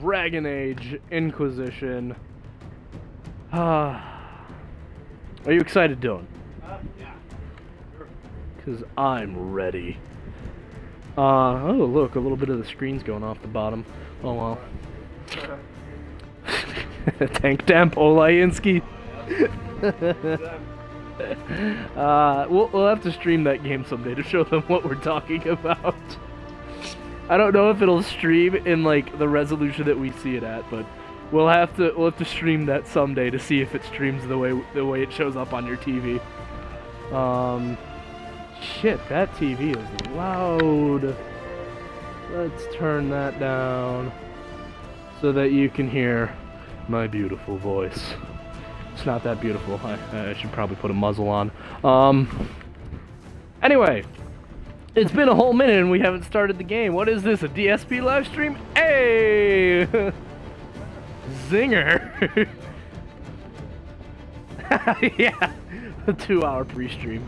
Dragon Age Inquisition. Are you excited, Dylan? Yeah. Sure. Because I'm ready. Oh look, a little bit of the screen's going off the bottom. Oh well. Tank Damp Olayinsky. We'll have to stream that game someday to show them what we're talking about. I don't know if it'll stream in like the resolution that we see it at, but we'll have to stream that someday to see if it streams the way it shows up on your TV. Shit, that TV is loud. Let's turn that down so that you can hear my beautiful voice. It's not that beautiful. I should probably put a muzzle on. Anyway, it's been a whole minute and we haven't started the game. What is this, a DSP live stream? Hey! Zinger! Yeah, a 2-hour pre-stream.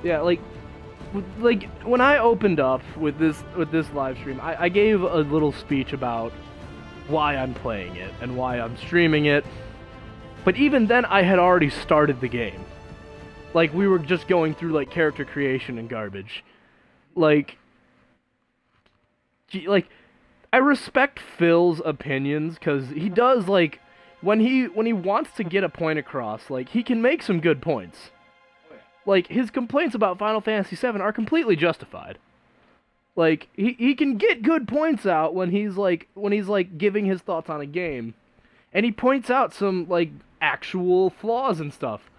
Yeah, like when I opened up with this live stream, I gave a little speech about why I'm playing it and why I'm streaming it. But even then, I had already started the game. Like, we were just going through like character creation and garbage. Like, I respect Phil's opinions because he does like when he wants to get a point across, like he can make some good points. Like, his complaints about Final Fantasy VII are completely justified. Like, he can get good points out when he's giving his thoughts on a game. And he points out some, like, actual flaws and stuff.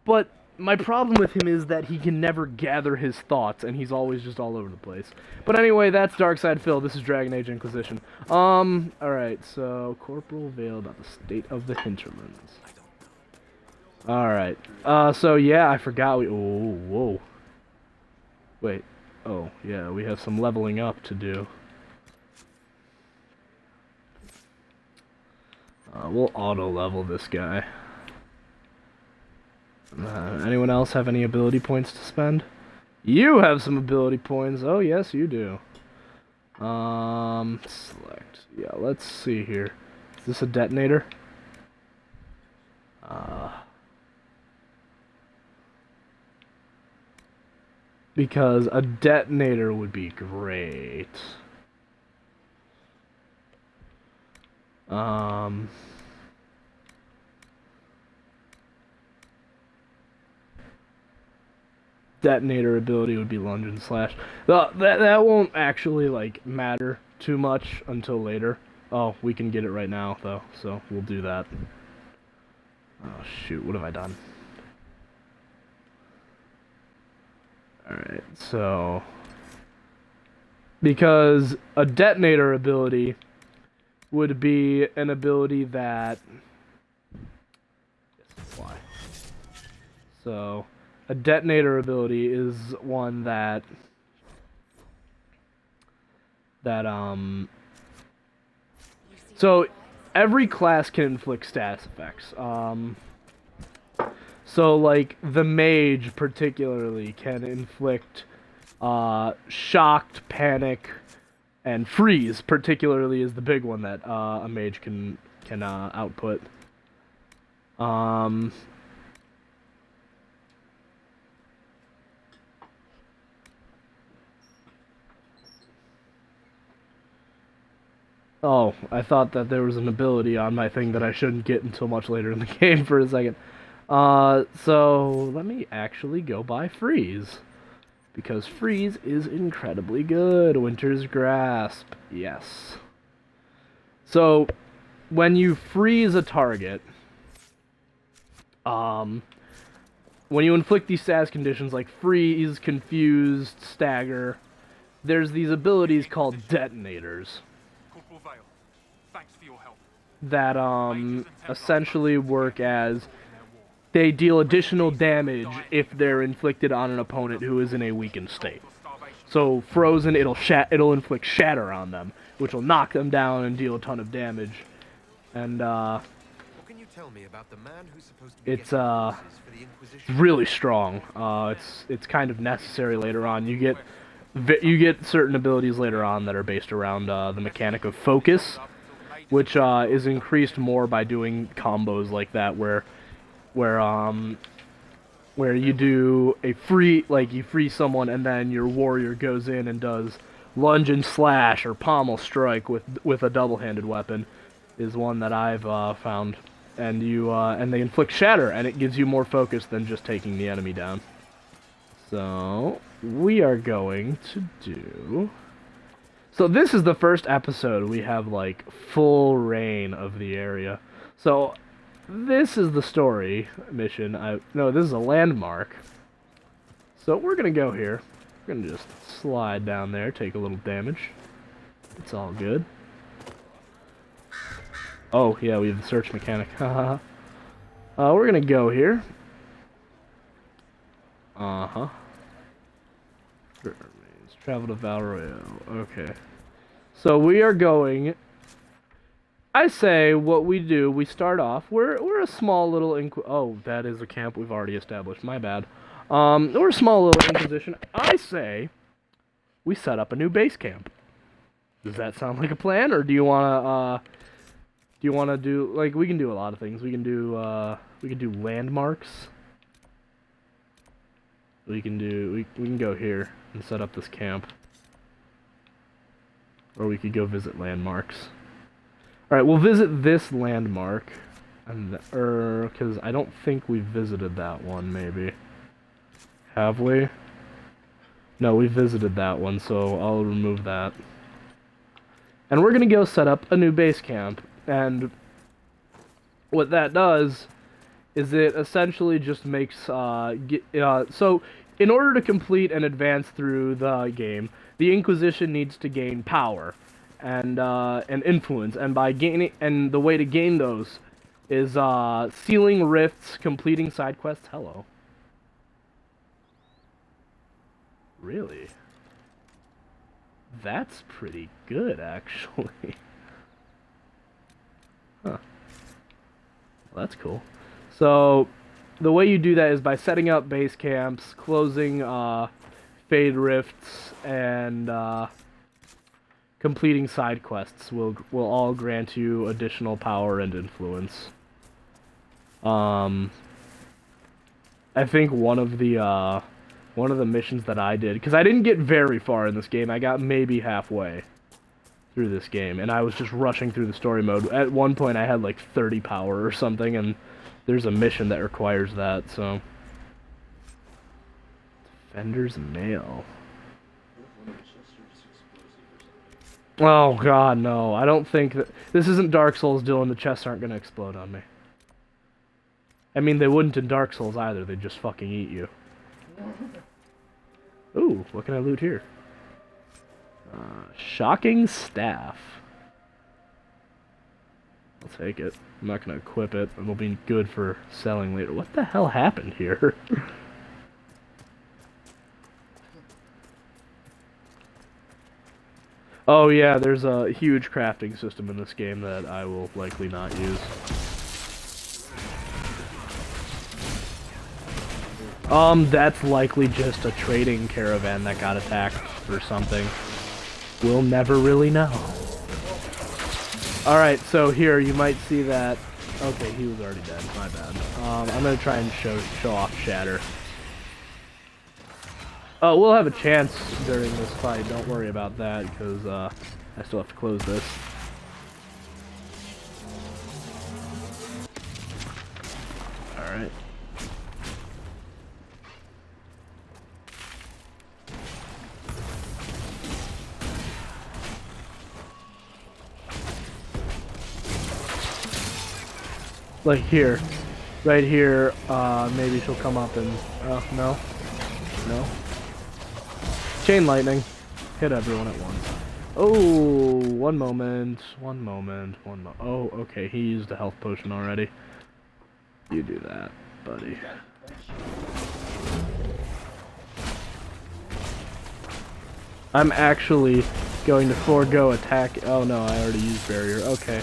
But my problem with him is that he can never gather his thoughts, and he's always just all over the place. But anyway, that's Darkside Phil. This is Dragon Age Inquisition. Alright, so Corporal Vale about the state of the hinterlands. Alright, so yeah, I forgot we... Oh, whoa. Wait, oh, yeah, we have some leveling up to do. We'll auto-level this guy. Anyone else have any ability points to spend? You have some ability points, oh yes, you do. Select. Yeah, let's see here. Is this a detonator? Because a detonator would be great. Detonator ability would be lunge and slash. That won't actually like matter too much until later. Oh, we can get it right now though, so we'll do that. Oh shoot, what have I done? Alright, so... Because a detonator ability would be an ability that... Why? So, a detonator ability is one that... So, every class can inflict status effects. So, like, the mage, particularly, can inflict shocked, panic, and freeze, particularly, is the big one that a mage can output. Oh, I thought that there was an ability on my thing that I shouldn't get until much later in the game for a second. So let me actually go by freeze. Because freeze is incredibly good. Winter's Grasp. Yes. So, when you freeze a target, when you inflict these status conditions like freeze, confused, stagger, there's these abilities called detonators. Corporal Vale, thanks for your help. That, essentially work as... They deal additional damage if they're inflicted on an opponent who is in a weakened state. So frozen, it'll inflict shatter on them, which will knock them down and deal a ton of damage. And What can you tell me about the man who's supposed to be it's really strong. It's kind of necessary later on. You get You get certain abilities later on that are based around the mechanic of focus, which is increased more by doing combos like that, where you do a free, like you free someone and then your warrior goes in and does lunge and slash or pommel strike with a double-handed weapon, is one that I've found, and they inflict shatter, and it gives you more focus than just taking the enemy down. So we are going to do. So this is the first episode we have like full reign of the area. So this is the story mission. No, this is a landmark. So we're gonna go here. We're gonna just slide down there, take a little damage. It's all good. Oh yeah, we have the search mechanic. Haha. We're gonna go here. Travel to Val Royale. Okay. So we are going. I say what we do. We start off. We're a small little oh, that is a camp we've already established. My bad. We're a small little Inquisition. I say we set up a new base camp. Does that sound like a plan, or do you wanna do like we can do a lot of things. We can do landmarks. We can go here and set up this camp. Or we could go visit landmarks. Alright, we'll visit this landmark. Because I don't think we visited that one, maybe. Have we? No, we visited that one, so I'll remove that. And we're gonna go set up a new base camp. And what that does is it essentially just makes so in order to complete and advance through the game, the Inquisition needs to gain power and influence, and the way to gain those is sealing rifts, completing side quests. Hello. Really? That's pretty good, actually. Huh. Well, that's cool. So, the way you do that is by setting up base camps, closing fade rifts, and completing side quests will all grant you additional power and influence. I think one of the missions that I did, because I didn't get very far in this game, I got maybe halfway through this game, and I was just rushing through the story mode. At one point I had like 30 power or something, and there's a mission that requires that, so. Defender's Mail. Oh god, no. I don't think that... This isn't Dark Souls, Dylan. The chests aren't gonna explode on me. I mean, they wouldn't in Dark Souls either. They'd just fucking eat you. Ooh, what can I loot here? Shocking Staff. I'll take it. I'm not gonna equip it. It'll be good for selling later. What the hell happened here? Oh yeah, there's a huge crafting system in this game that I will likely not use. That's likely just a trading caravan that got attacked or something. We'll never really know. Alright, so here, you might see that... Okay, he was already dead, my bad. I'm gonna try and show off Shatter. Oh, we'll have a chance during this fight, don't worry about that, because, I still have to close this. Alright. Like here. Right here, maybe she'll come up and... Oh, no. No. Chain lightning. Hit everyone at once. Oh, one moment. Oh, okay, he used a health potion already. You do that, buddy. I'm actually going to forego attack. Oh no, I already used barrier. Okay.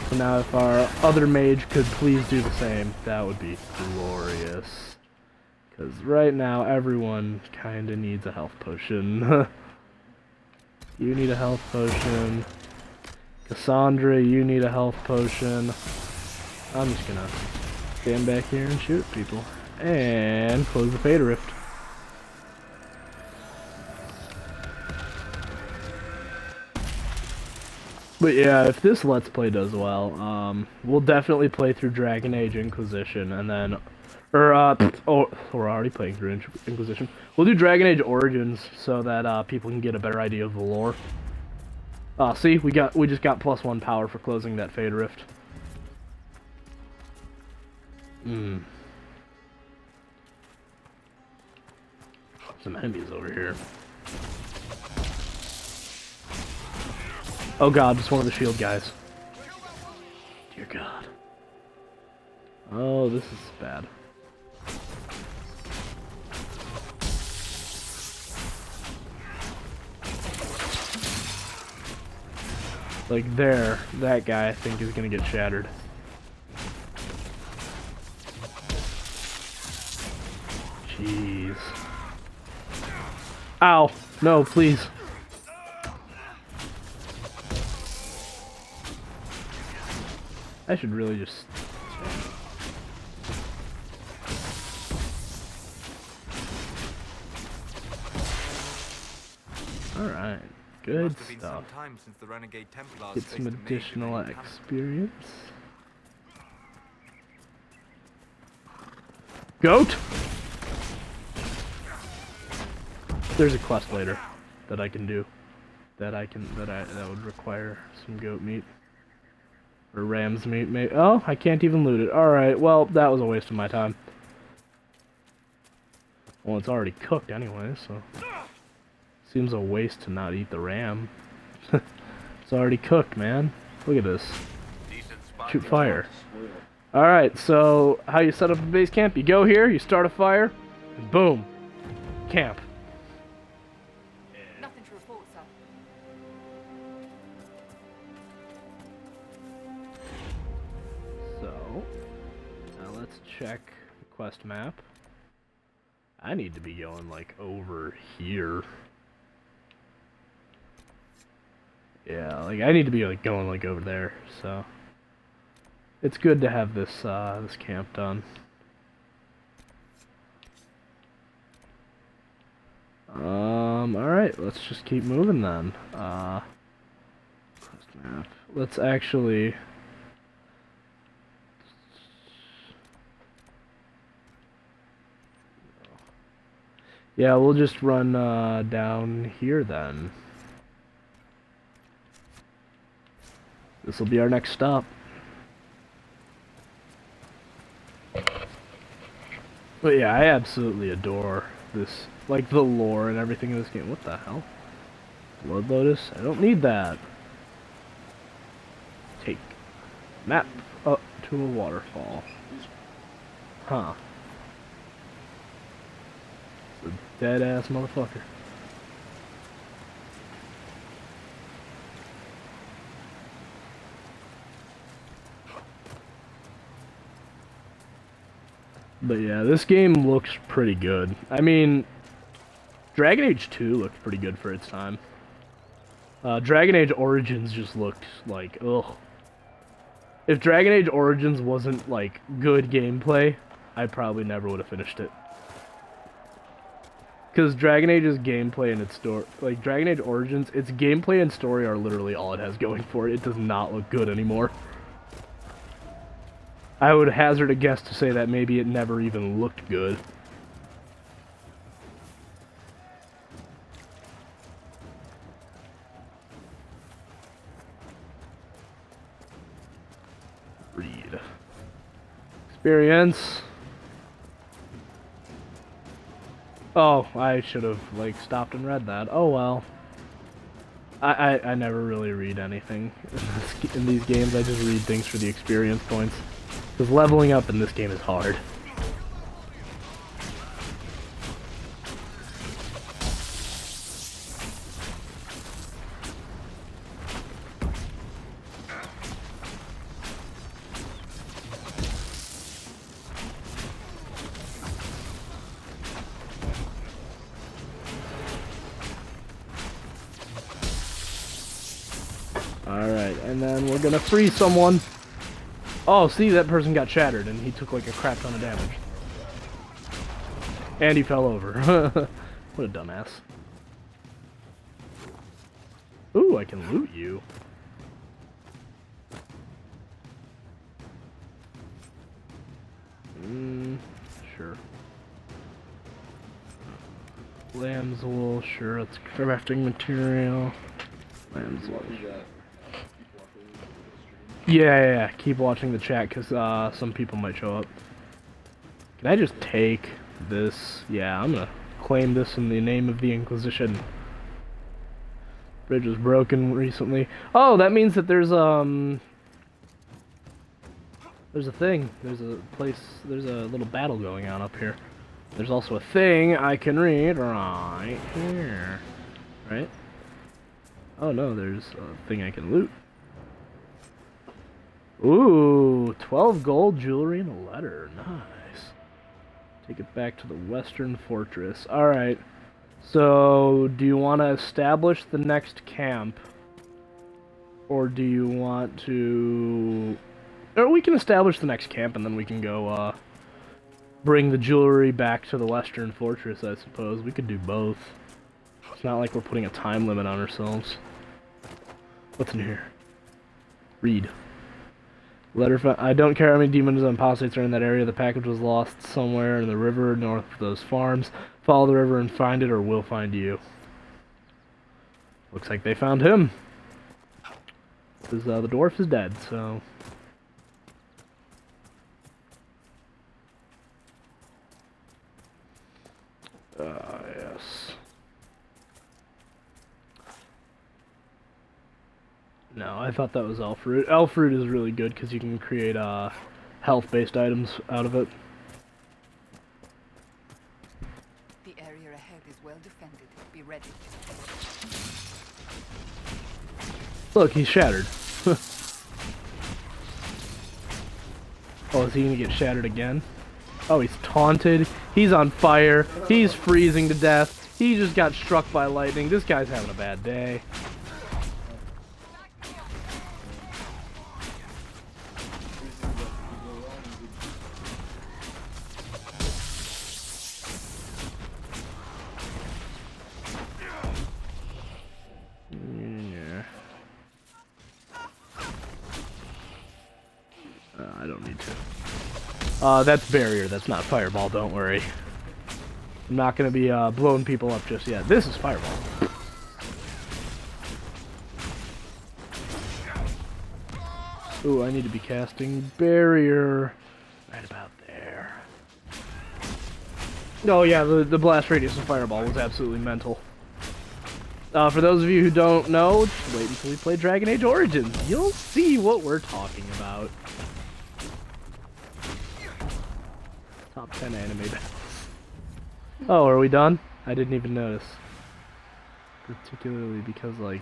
So now if our other mage could please do the same, that would be glorious. Because right now, everyone kind of needs a health potion. You need a health potion. Cassandra, you need a health potion. I'm just gonna stand back here and shoot people. And close the Fade Rift. But yeah, if this Let's Play does well, we'll definitely play through Dragon Age Inquisition, and then... oh, we're already playing through Inquisition. We'll do Dragon Age Origins so that people can get a better idea of the lore. See, we just got +1 power for closing that Fade Rift. Some enemies over here. Oh god, just one of the shield guys. Dear god. Oh, this is bad. Like there, that guy I think is gonna get shattered. Jeez. Ow! No, please. I should really just... Alright, good Must have been stuff. some time since the Renegade Templars Get faced some a major additional encounter. experience. Goat! There's a quest later that I can do. That would require some goat meat. Or ram's meat, maybe. Oh, I can't even loot it. Alright, well, that was a waste of my time. Well, it's already cooked anyway, so... Seems a waste to not eat the ram. It's already cooked, man. Look at this. Shoot fire. Alright, so how you set up a base camp? You go here, you start a fire, and boom. Camp. Nothing to report, sir. So, now let's check the quest map. I need to be going, like, over here. Yeah, like, I need to be, like, going, like, over there, so... It's good to have this, this camp done. Alright, let's just keep moving then. Quest map. Let's actually... Yeah, we'll just run down here then. This will be our next stop. But yeah, I absolutely adore this, like the lore and everything in this game. What the hell? Blood Lotus? I don't need that. Take map up to a waterfall. Huh. It's a dead ass motherfucker. But yeah, this game looks pretty good. I mean, Dragon Age 2 looked pretty good for its time. Dragon Age Origins just looked like, ugh. If Dragon Age Origins wasn't, like, good gameplay, I probably never would have finished it. Because Dragon Age's gameplay and its story, like, Dragon Age Origins, its gameplay and story are literally all it has going for it. It does not look good anymore. I would hazard a guess to say that maybe it never even looked good. Read. Experience. Oh, I should have, like, stopped and read that. Oh well. I never really read anything in these games. I just read things for the experience points. Because leveling up in this game is hard. Alright, and then we're gonna free someone. Oh, see, that person got shattered, and he took like a crap ton of damage. And he fell over. What a dumbass. Ooh, I can loot you. Sure. Lamb's wool, sure, it's crafting material. Lamb's wool. Yeah, keep watching the chat, because some people might show up. Can I just take this? Yeah, I'm gonna claim this in the name of the Inquisition. Bridge was broken recently. Oh, that means that there's a thing. There's a place, there's a little battle going on up here. There's also a thing I can read right here. Right? Oh no, there's a thing I can loot. Ooh, 12 gold, jewelry, and a letter. Nice. Take it back to the Western Fortress. Alright. So, do you want to establish the next camp? Or do you want to... Or we can establish the next camp and then we can go, bring the jewelry back to the Western Fortress, I suppose. We could do both. It's not like we're putting a time limit on ourselves. What's in here? Read. Letter I don't care how many demons and apostates are in that area. The package was lost somewhere in the river north of those farms. Follow the river and find it, or we'll find you. Looks like they found him. Because the dwarf is dead, so... yes. No, I thought that was elf root. Elf root is really good because you can create health-based items out of it. The area ahead is well defended. Be ready. Look, he's shattered. Oh, is he gonna get shattered again? Oh, he's taunted. He's on fire. He's freezing to death. He just got struck by lightning. This guy's having a bad day. I don't need to. That's barrier, that's not fireball, don't worry. I'm not gonna be blowing people up just yet. This is fireball. Ooh, I need to be casting barrier right about there. Oh yeah, the blast radius of fireball was absolutely mental. For those of you who don't know, just wait until we play Dragon Age Origins. You'll see what we're talking about. Top 10 anime battles. Oh, are we done? I didn't even notice. Particularly because, like...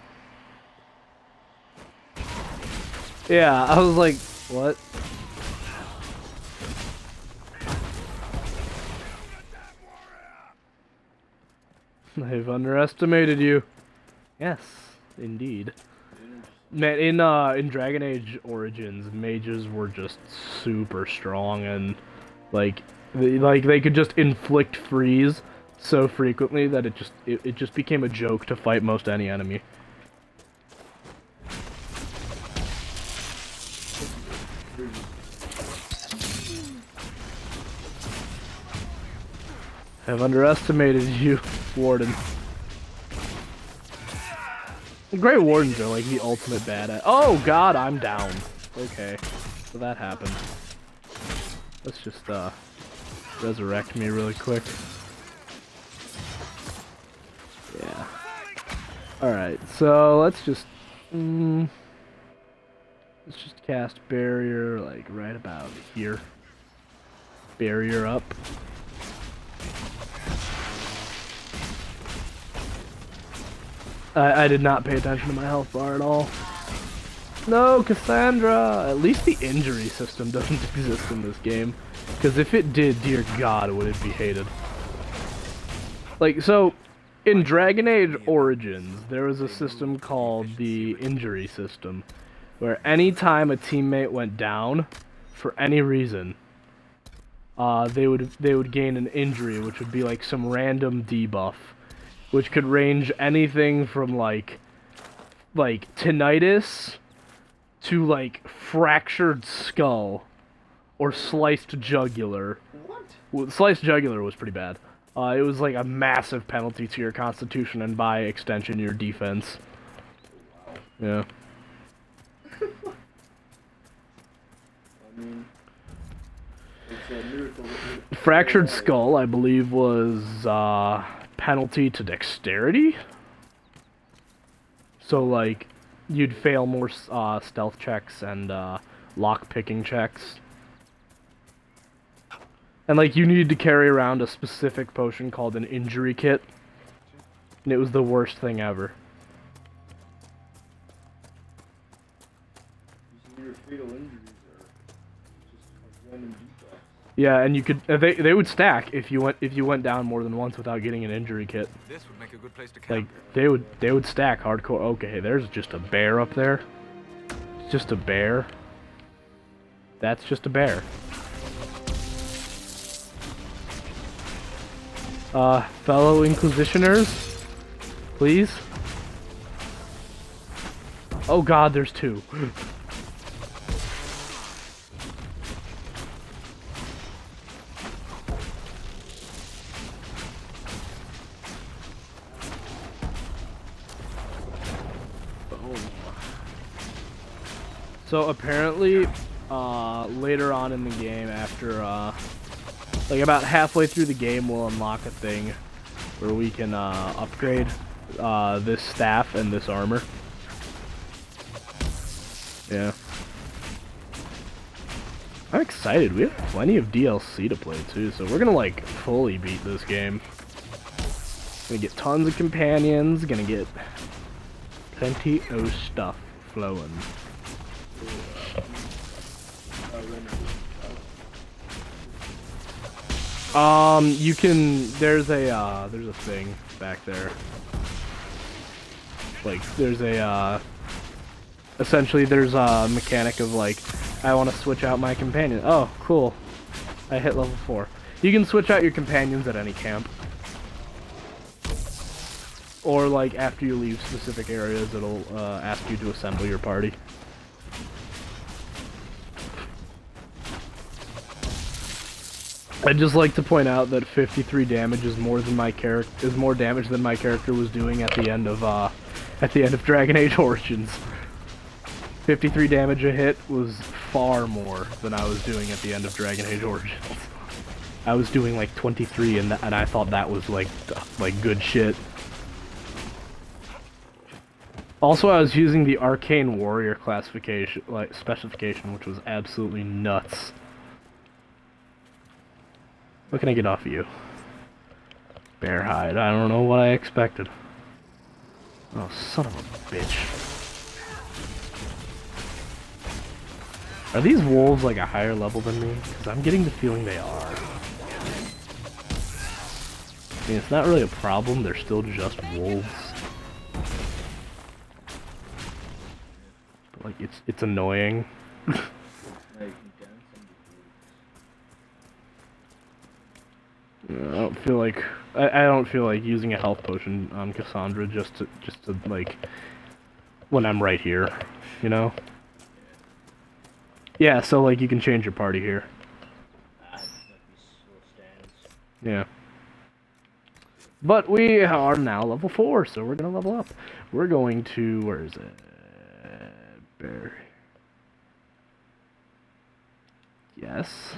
Yeah, I was like, what? They've underestimated you. Yes, indeed. Man, in Dragon Age Origins, mages were just super strong and, like they could just inflict freeze so frequently that it just became a joke to fight most any enemy. Have underestimated you, Warden. The Grey Wardens are like the ultimate badass. Oh god, I'm down. Okay, so that happened. Let's just resurrect me really quick. Yeah. Alright, so let's just cast barrier like right about here. Barrier up. I did not pay attention to my health bar at all. No, Cassandra! At least the injury system doesn't exist in this game. Because if it did, dear God, would it be hated. Like, so, In Dragon Age Origins, there was a system called the injury system, where anytime a teammate went down, for any reason, they would gain an injury, which would be like some random debuff, which could range anything from like tinnitus to like fractured skull or sliced jugular. What? Well, sliced jugular was pretty bad. It was like a massive penalty to your constitution and by extension your defense. Yeah. I mean, it's a miracle. Fractured skull, I believe, was penalty to dexterity. So like, you'd fail more stealth checks and lock picking checks. And like, you needed to carry around a specific potion called an injury kit, and it was the worst thing ever. Your fatal injuries are just like random debuffs. Yeah, and you could they would stack if you went down more than once without getting an injury kit. This would make a good place to camp. Like they would stack hardcore. Okay, there's just a bear up there. It's just a bear. That's just a bear. Fellow Inquisitioners, please. Oh God, there's two. So apparently, later on in the game, after like about halfway through the game, we'll unlock a thing where we can upgrade this staff and this armor. Yeah. I'm excited. We have plenty of DLC to play too, so we're gonna like fully beat this game. Gonna get tons of companions, gonna get plenty of stuff flowing. You can, there's a thing back there. Like, there's a, essentially there's a mechanic of like, I want to switch out my companion. Oh, cool. I hit level 4. You can switch out your companions at any camp. Or like, after you leave specific areas, it'll ask you to assemble your party. I'd just like to point out that 53 damage is more than my more damage than my character was doing at the end of Dragon Age Origins. 53 damage a hit was far more than I was doing at the end of Dragon Age Origins. I was doing like 23, and I thought that was like good shit. Also, I was using the Arcane Warrior specification, which was absolutely nuts. What can I get off of you? Bear hide. I don't know what I expected. Oh, son of a bitch. Are these wolves like a higher level than me? Because I'm getting the feeling they are. I mean, it's not really a problem. They're still just wolves. But, like, it's annoying. I don't feel like using a health potion on Cassandra just to like when I'm right here, you know? Yeah, so like you can change your party here. Yeah. But we are now level 4, so we're gonna level up. We're going to, where is it? Barry. Yes.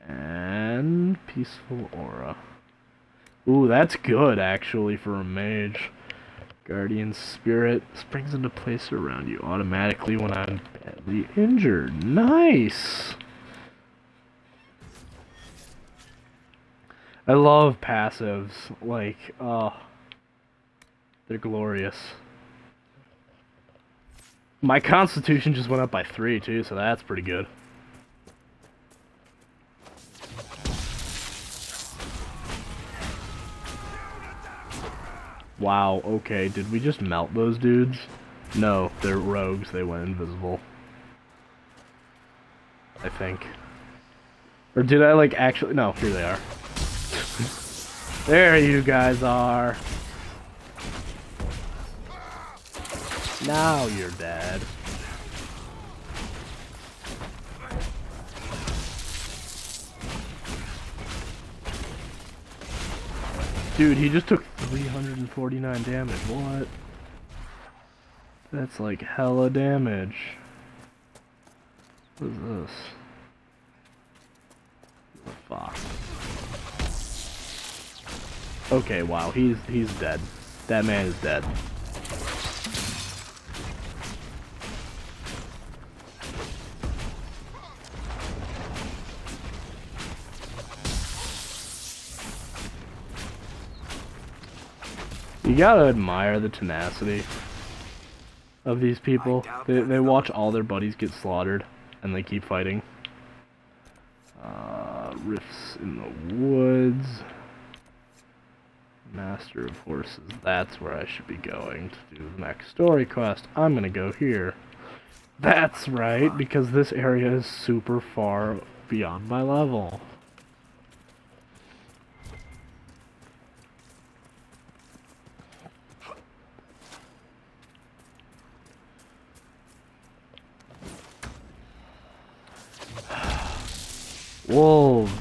And Peaceful Aura. Ooh, that's good, actually, for a mage. Guardian Spirit springs into place around you automatically when I'm badly injured. Nice! I love passives. Like, they're glorious. My constitution just went up by 3, too, so that's pretty good. Wow, okay, did we just melt those dudes? No, they're rogues, they went invisible. I think. Or did I, like, actually... No, here they are. There you guys are. Now you're dead. Dude, he just took 349 damage. What? That's like hella damage. What is this? Fuck. Okay, wow, he's dead. That man is dead. You gotta admire the tenacity of these people. They watch all their buddies get slaughtered, and they keep fighting. Rifts in the woods. Master of Horses. That's where I should be going to do the next story quest. I'm gonna go here. That's right, because this area is super far beyond my level. Wolves.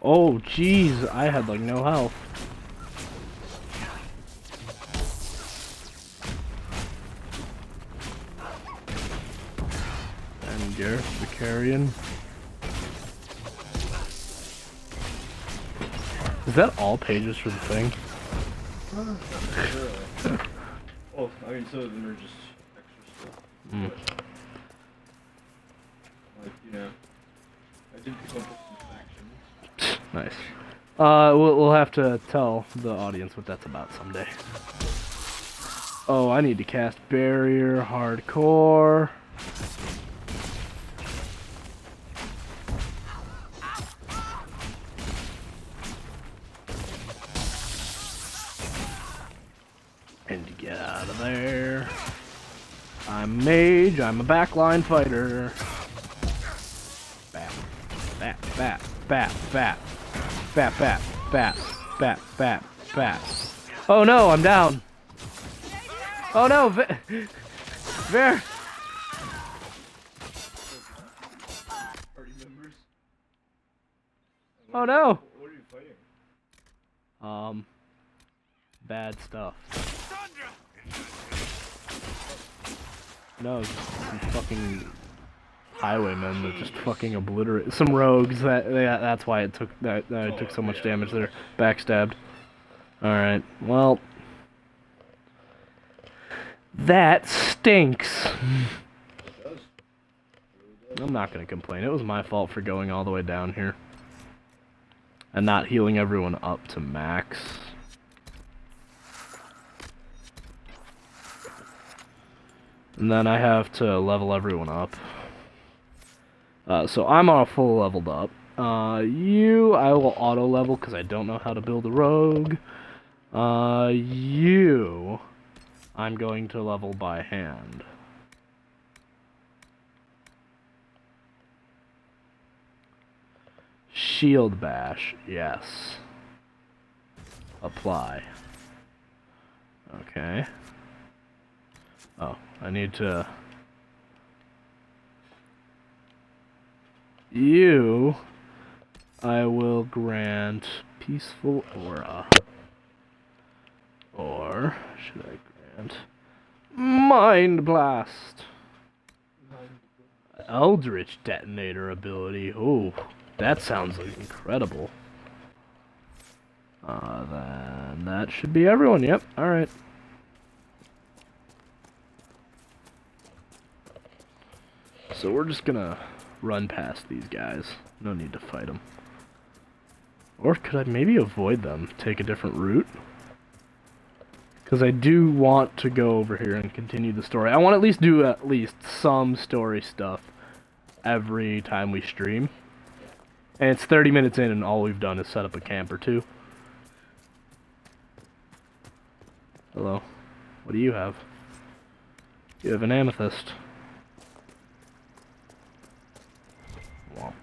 Oh, jeez, I had like no health. And Gareth the Carrion. Is that all pages for the thing? Oh, I mean, some of them are just extra stuff. Mm. Like, you know, I did come up with some factions. Nice. We'll have to tell the audience what that's about someday. Oh, I need to cast Barrier, Hardcore. And to get out of there. I'm mage, I'm a backline fighter. Bat, bat, bat, bat, bat. Bat, bat, bat, bat, bat, bat. Oh no, I'm down. Oh no, Ver. Party members? Oh no. What are you fighting? Bad stuff. No, some fucking highwaymen that just fucking obliterate some rogues. That's why it took that it took so much damage there. Backstabbed. All right. Well, that stinks. I'm not gonna complain. It was my fault for going all the way down here and not healing everyone up to max. And then I have to level everyone up. So I'm all full leveled up. You, I will auto level because I don't know how to build a rogue. You, I'm going to level by hand. Shield bash, yes. Apply. Okay. Oh, I need to... You, I will grant Peaceful Aura. Or, should I grant Mind Blast? Eldritch Detonator ability. Ooh, that sounds like incredible. Then that should be everyone. Yep, alright. So we're just gonna run past these guys. No need to fight them. Or could I maybe avoid them? Take a different route? Because I do want to go over here and continue the story. I want to at least do some story stuff every time we stream. And it's 30 minutes in and all we've done is set up a camp or two. Hello. What do you have? You have an amethyst. Wow.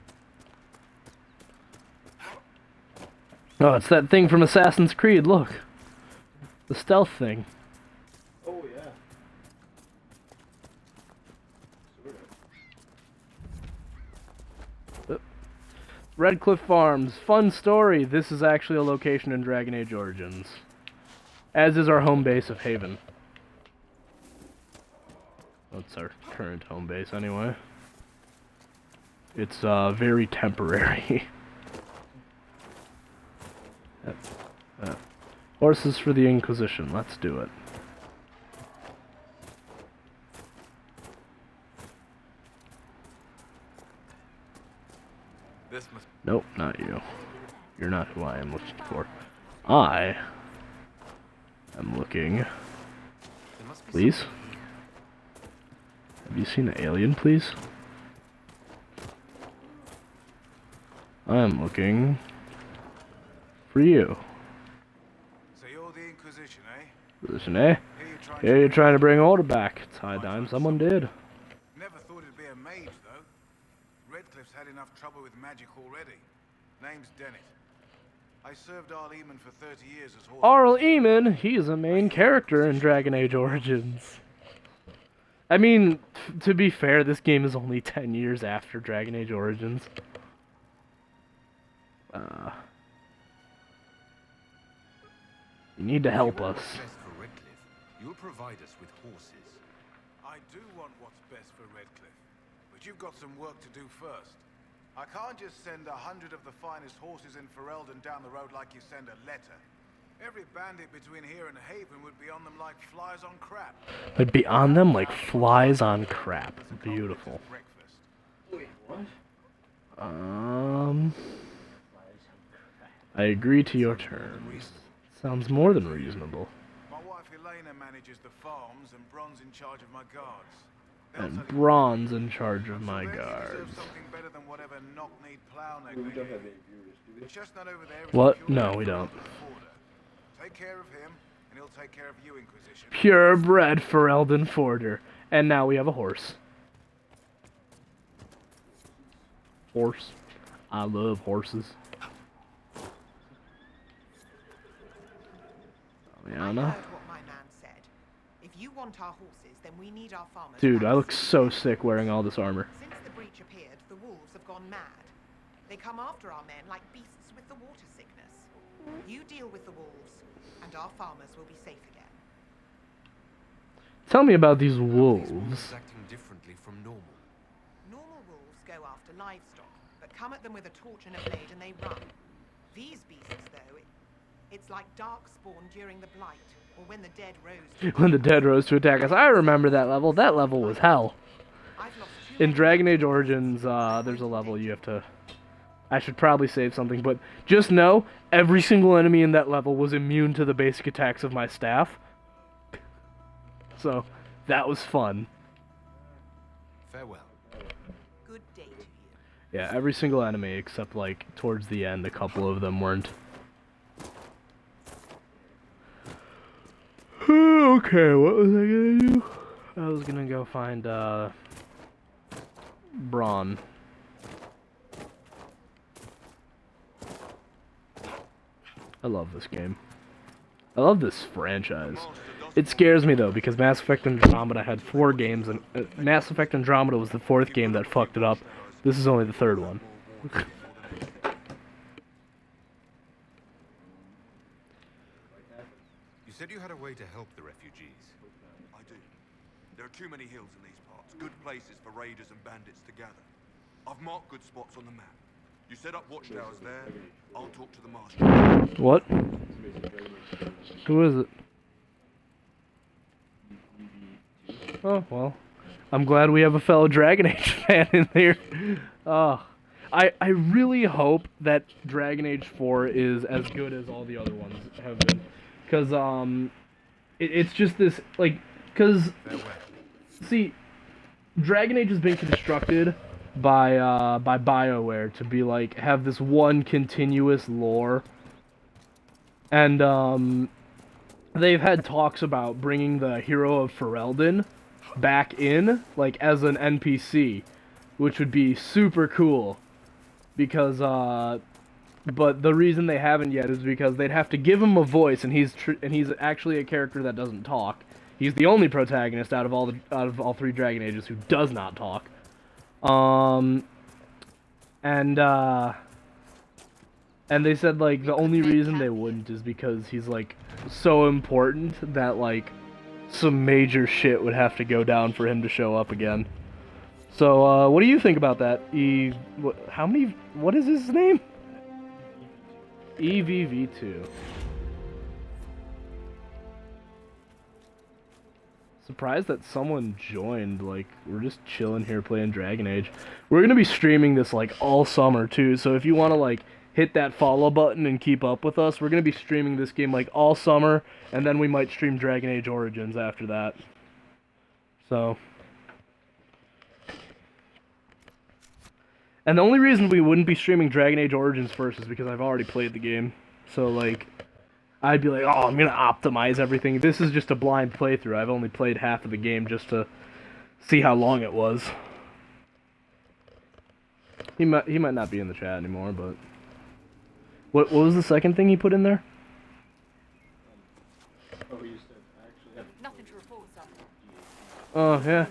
Oh, it's that thing from Assassin's Creed, look. The stealth thing. Oh, yeah. Sort of. Redcliffe Farms. Fun story. This is actually a location in Dragon Age Origins. As is our home base of Haven. That's our current home base anyway. It's very temporary. Horses for the Inquisition. Let's do it. Nope, not you. You're not who I am looking for. I am looking. Please? Have you seen an alien, please? I am looking for you. So you're the Inquisition, eh? Inquisition, eh? Here you're trying to bring order back. It's high time someone did. Never thought it'd be a mage, though. Redcliffe's had enough trouble with magic already. Name's Dennett. I served Arl Eamon for 30 years as horse. Arl Eamon, he's a main character in Dragon Age Origins. I mean, to be fair, this game is only 10 years after Dragon Age Origins. You need to help us. You'll provide us with horses. I do want what's best for Redcliffe, but you've got some work to do first. I can't just send 100 of the finest horses in Ferelden down the road like you send a letter. Every bandit between here and Haven would be on them like flies on crap. They'd be on them like flies on crap. Beautiful. Wait, what? I agree to your terms. Sounds more than reasonable. My wife Elena manages the farms, and Bron's in charge of my guards. And Bron's in charge of my So they guards. deserve something better than whatever knock-kneed plow-neck We they don't get. have any viewers, do we? The chestnut over there is What? a pure No, we bred don't. Forder. Take care of him, and he'll take care of you, Inquisition. Purebred Ferelden Forder. And now we have a horse. Horse. I love horses. I Liana. heard what my man said. If you want our horses, then we need our farmers. Dude, I back. look so sick wearing all this armor. Since the breach appeared, the wolves have gone mad. They come after our men like beasts with the water sickness. You deal with the wolves, and our farmers will be safe again. Tell me about these These wolves. wolves acting differently from normal. Normal wolves go after livestock, but come at them with a torch and a blade and they run. These beasts, though, it's like darkspawn during the Blight, or when the dead rose. When the dead rose to attack us. I remember that level. That level was hell. I've lost two In Dragon Age Origins, there's a level you have to... I should probably save something, but just know, every single enemy in that level was immune to the basic attacks of my staff. So, that was fun. Farewell. Good day to you. Yeah, every single enemy except, like, towards the end, a couple of them weren't. Okay, what was I gonna do? I was gonna go find, Braun. I love this game. I love this franchise. It scares me though, because Mass Effect Andromeda had 4 games, and Mass Effect Andromeda was the 4th game that fucked it up. This is only the 3rd one. You said you had a way to help the refugees. I do. There are too many hills in these parts. Good places for raiders and bandits to gather. I've marked good spots on the map. You set up watchtowers there. I'll talk to the master. What? Who is it? Oh, well. I'm glad we have a fellow Dragon Age fan in here. I really hope that Dragon Age 4 is as good as all the other ones have been. Because, it's just this, like, because, see, Dragon Age has been constructed by BioWare to be, like, have this one continuous lore. And, they've had talks about bringing the hero of Ferelden back in, like, as an NPC, which would be super cool, because, but the reason they haven't yet is because they'd have to give him a voice, and he's actually a character that doesn't talk. He's the only protagonist out of all three Dragon Ages who does not talk. And they said, like, the only reason they wouldn't is because he's, like, so important that, like, some major shit would have to go down for him to show up again. So, what do you think about that? What is his name? EVV2. Surprised that someone joined. Like, we're just chilling here playing Dragon Age. We're gonna be streaming this, like, all summer, too, so if you wanna, like, hit that follow button and keep up with us, we're gonna be streaming this game, like, all summer, and then we might stream Dragon Age Origins after that. So... And the only reason we wouldn't be streaming Dragon Age Origins first is because I've already played the game. So, like, I'd be like, oh, I'm gonna optimize everything. This is just a blind playthrough. I've only played half of the game just to see how long it was. He might not be in the chat anymore, but... What was the second thing he put in there? Oh, you said I actually have Nothing to report, sir. Oh, yeah.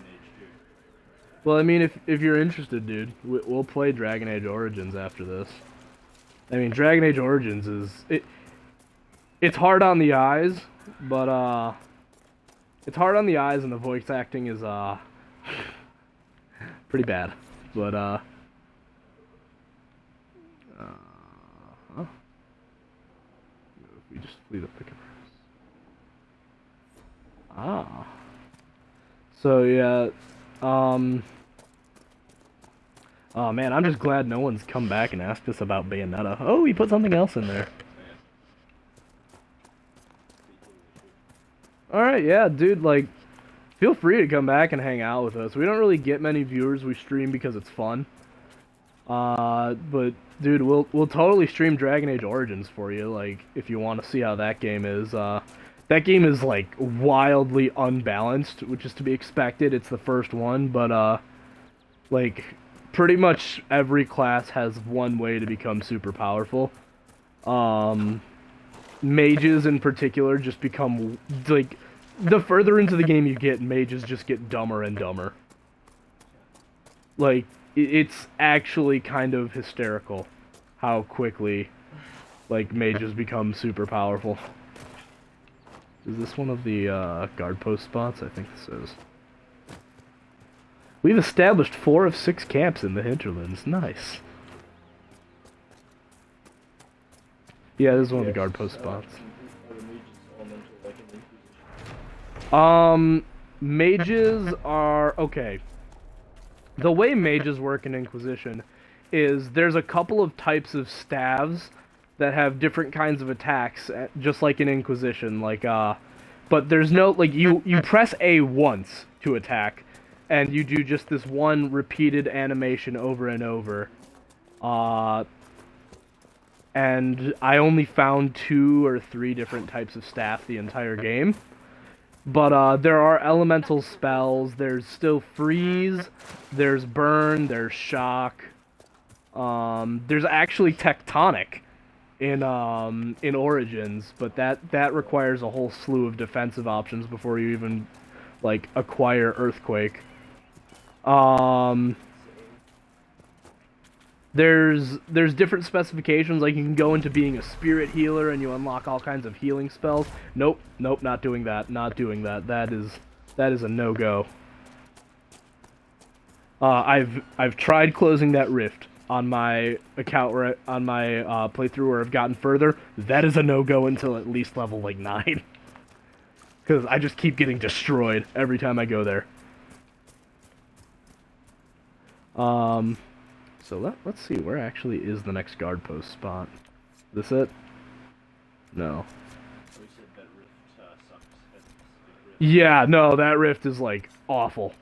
Well, I mean, if you're interested, dude, we'll play Dragon Age Origins after this. I mean, Dragon Age Origins is... It's hard on the eyes, but, it's hard on the eyes and the voice acting is, pretty bad. But, huh? If we just leave the pick Ah. So, yeah, oh man, I'm just glad no one's come back and asked us about Bayonetta. Oh, he put something else in there. Alright, yeah, dude, like, feel free to come back and hang out with us. We don't really get many viewers. We stream because it's fun. But, dude, we'll totally stream Dragon Age Origins for you, like, if you want to see how that game is. That game is, like, wildly unbalanced, which is to be expected. It's the first one, but, like, pretty much every class has one way to become super powerful. Mages, in particular, just become, like, the further into the game you get, mages just get dumber and dumber. Like, it's actually kind of hysterical how quickly, like, mages become super powerful. Is this one of the guard post spots? I think this is. We've established 4 of 6 camps in the hinterlands. Nice. Yeah, this is one of the guard post spots. Mages are... Okay. The way mages work in Inquisition is there's a couple of types of staves that have different kinds of attacks, just like in Inquisition, like, but there's no, like, you press A once to attack, and you do just this one repeated animation over and over, and I only found 2 or 3 different types of staff the entire game, but, there are elemental spells. There's still freeze, there's burn, there's shock, there's actually tectonic in Origins, but that requires a whole slew of defensive options before you even, like, acquire Earthquake. There's different specifications, like you can go into being a spirit healer and you unlock all kinds of healing spells. Nope, not doing that, not doing that. That is a no-go. I've tried closing that rift on my account, on my playthrough where I've gotten further. That is a no-go until at least level, like, 9. Because I just keep getting destroyed every time I go there. So let's see, where actually is the next guard post spot? This it? No. So we said that rift sucks. That's the rift. Yeah, no, that rift is like awful.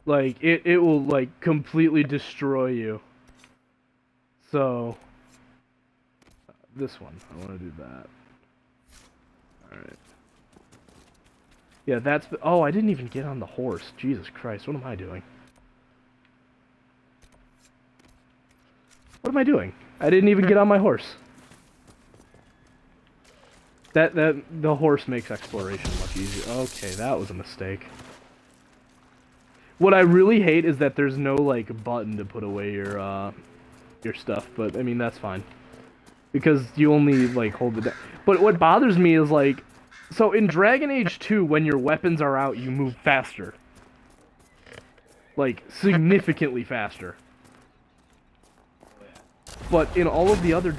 Like it will like completely destroy you. So this one, I want to do that. All right. Yeah, that's. Oh, I didn't even get on the horse. Jesus Christ, what am I doing? What am I doing? I didn't even get on my horse. The horse makes exploration much easier. Okay, that was a mistake. What I really hate is that there's no like button to put away your stuff, but I mean that's fine. Because you only like hold it down. But what bothers me is like, so in Dragon Age 2 when your weapons are out, you move faster. Like significantly faster. But in all of the other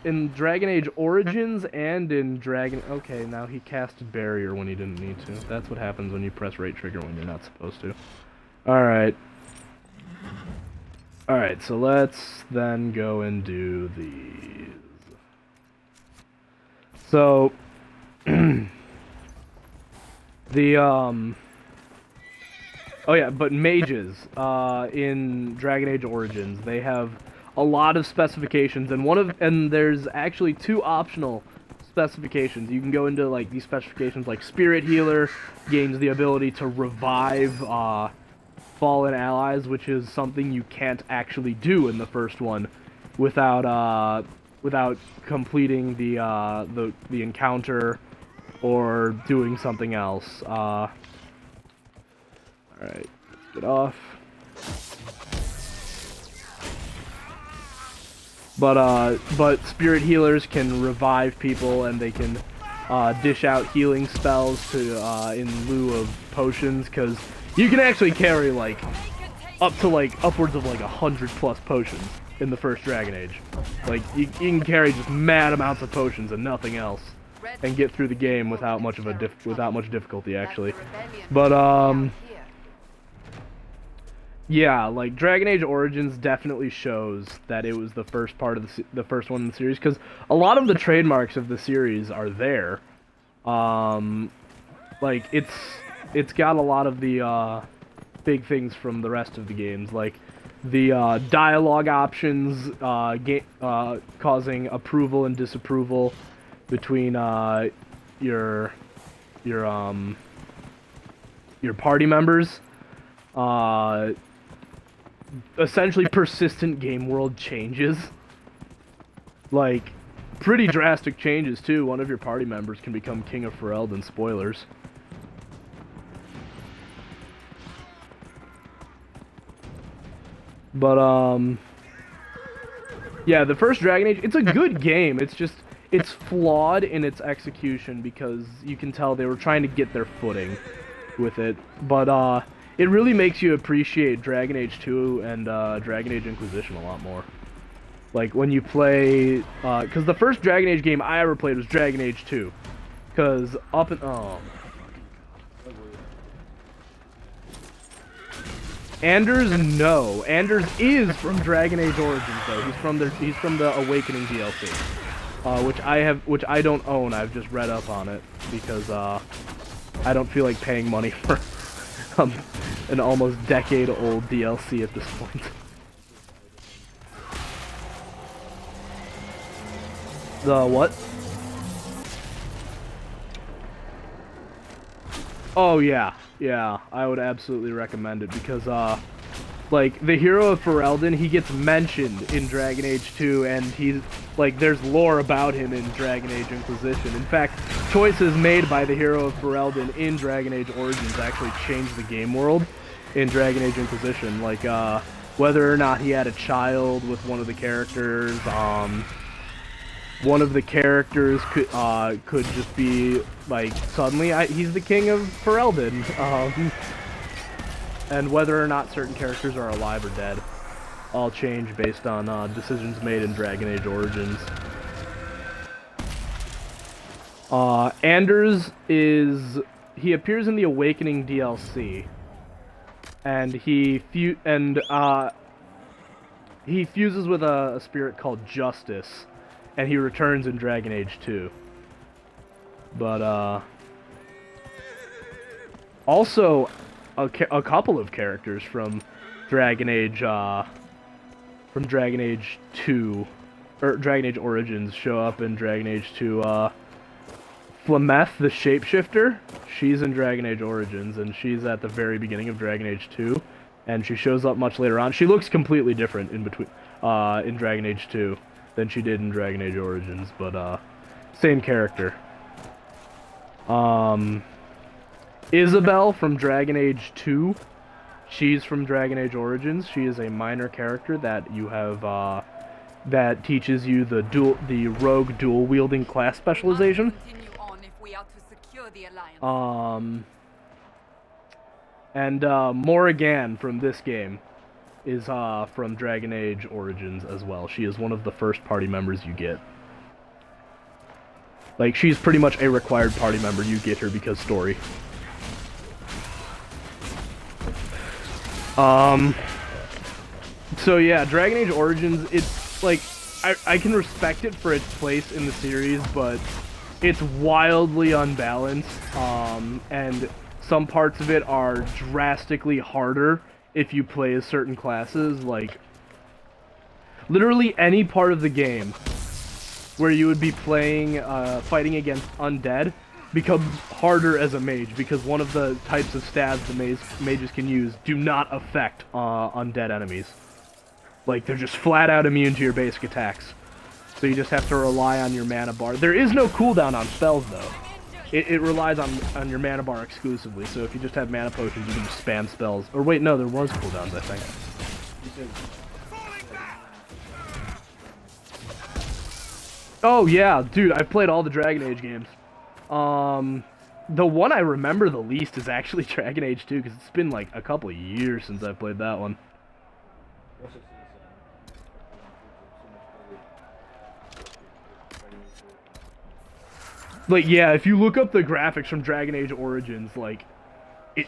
in Dragon Age Origins and in Dragon... Okay, now he cast Barrier when he didn't need to. That's what happens when you press right trigger when you're not supposed to. Alright. Alright, so let's then go and do these. So... Oh yeah, but mages, in Dragon Age Origins, they have a lot of specifications, and there's actually 2 optional specifications. You can go into like these specifications, like Spirit Healer gains the ability to revive fallen allies, which is something you can't actually do in the first one without completing the encounter or doing something else. All right, get off. But spirit healers can revive people, and they can dish out healing spells to in lieu of potions, because you can actually carry like upwards of like 100+ potions in the first Dragon Age. Like you can carry just mad amounts of potions and nothing else, and get through the game without much difficulty actually. But yeah, like Dragon Age Origins definitely shows that it was the first part of the first one in the series, because a lot of the trademarks of the series are there. Like it's got a lot of the big things from the rest of the games, like the dialogue options causing approval and disapproval between your party members. Essentially persistent game world changes. Like, pretty drastic changes too. One of your party members can become King of Ferelden, spoilers. But, yeah, the first Dragon Age, it's a good game. It's just, it's flawed in its execution, because you can tell they were trying to get their footing with it. But, it really makes you appreciate Dragon Age 2 and Dragon Age Inquisition a lot more. Like, when you play... because the first Dragon Age game I ever played was Dragon Age 2. Because up and... Oh, my fucking God. Anders, no. Anders is from Dragon Age Origins, though. He's from the Awakening DLC. Which I don't own. I've just read up on it. Because, I don't feel like paying money for... an almost decade-old DLC at this point. The what? Oh yeah, I would absolutely recommend it, because like the hero of Ferelden, he gets mentioned in Dragon Age 2, and he's like, there's lore about him in Dragon Age Inquisition. In fact, choices made by the hero of Ferelden in Dragon Age Origins actually changed the game world in Dragon Age Inquisition. Like whether or not he had a child with one of the characters. One of the characters could just be like, suddenly he's the king of Ferelden. And whether or not certain characters are alive or dead, all change based on decisions made in Dragon Age Origins. Anders he appears in the Awakening DLC. and he fuses with a spirit called Justice, and he returns in Dragon Age 2. But also a couple of characters from Dragon Age 2 or Dragon Age Origins show up in Dragon Age 2. Flameth, the shapeshifter, she's in Dragon Age Origins, and she's at the very beginning of Dragon Age 2, and she shows up much later on. She looks completely different in Dragon Age 2 than she did in Dragon Age Origins, but same character. Isabel from Dragon Age 2, she's from Dragon Age Origins. She is a minor character that you have that teaches you the rogue dual wielding class specialization. And Morrigan from this game is from Dragon Age Origins as well. She is one of the first party members you get. Like, she's pretty much a required party member. You get her because story. So yeah, Dragon Age Origins, it's like, I can respect it for its place in the series, but it's wildly unbalanced, and some parts of it are drastically harder if you play as certain classes. Like, literally any part of the game where you would be playing, fighting against undead becomes harder as a mage, because one of the types of stabs the mages can use do not affect undead enemies. Like, they're just flat out immune to your basic attacks. So you just have to rely on your mana bar. There is no cooldown on spells, though. It relies on your mana bar exclusively, so if you just have mana potions, you can just spam spells. Or wait, no, there was cooldowns, I think. Oh yeah, dude, I've played all the Dragon Age games. The one I remember the least is actually Dragon Age 2, because it's been like a couple of years since I played that one. Like, yeah, if you look up the graphics from Dragon Age Origins, like,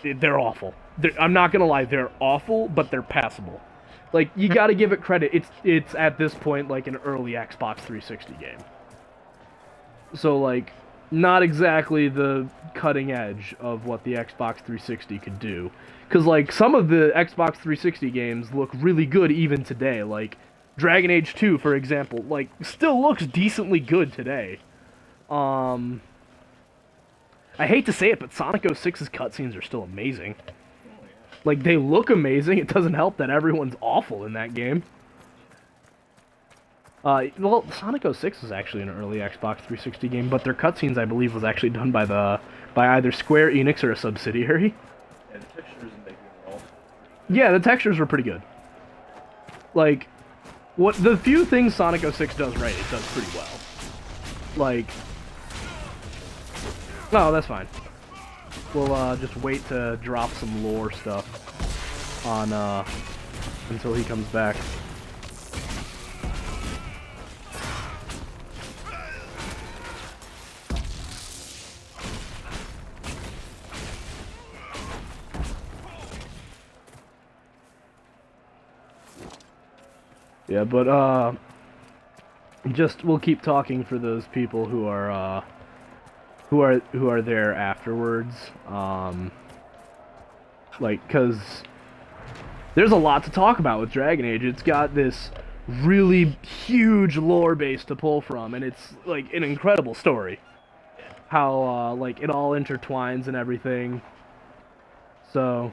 they're awful. I'm not gonna lie, they're awful, but they're passable. Like, you gotta give it credit. It's at this point like an early Xbox 360 game. So, like, not exactly the cutting edge of what the Xbox 360 could do. Because, like, some of the Xbox 360 games look really good even today. Like, Dragon Age 2, for example, like, still looks decently good today. I hate to say it, but Sonic 06's cutscenes are still amazing. Like, they look amazing. It doesn't help that everyone's awful in that game. Well, Sonic 06 was actually an early Xbox 360 game, but their cutscenes, I believe, was actually done by either Square Enix or a subsidiary. Yeah, the textures and making were all. Yeah, the textures were pretty good. Like, the few things Sonic 06 does right, it does pretty well. Like, no, that's fine. We'll just wait to drop some lore stuff on until he comes back. Yeah, but we'll keep talking for those people who are there afterwards. Like, 'cause there's a lot to talk about with Dragon Age. It's got this really huge lore base to pull from, and it's like an incredible story. How like it all intertwines and everything. So,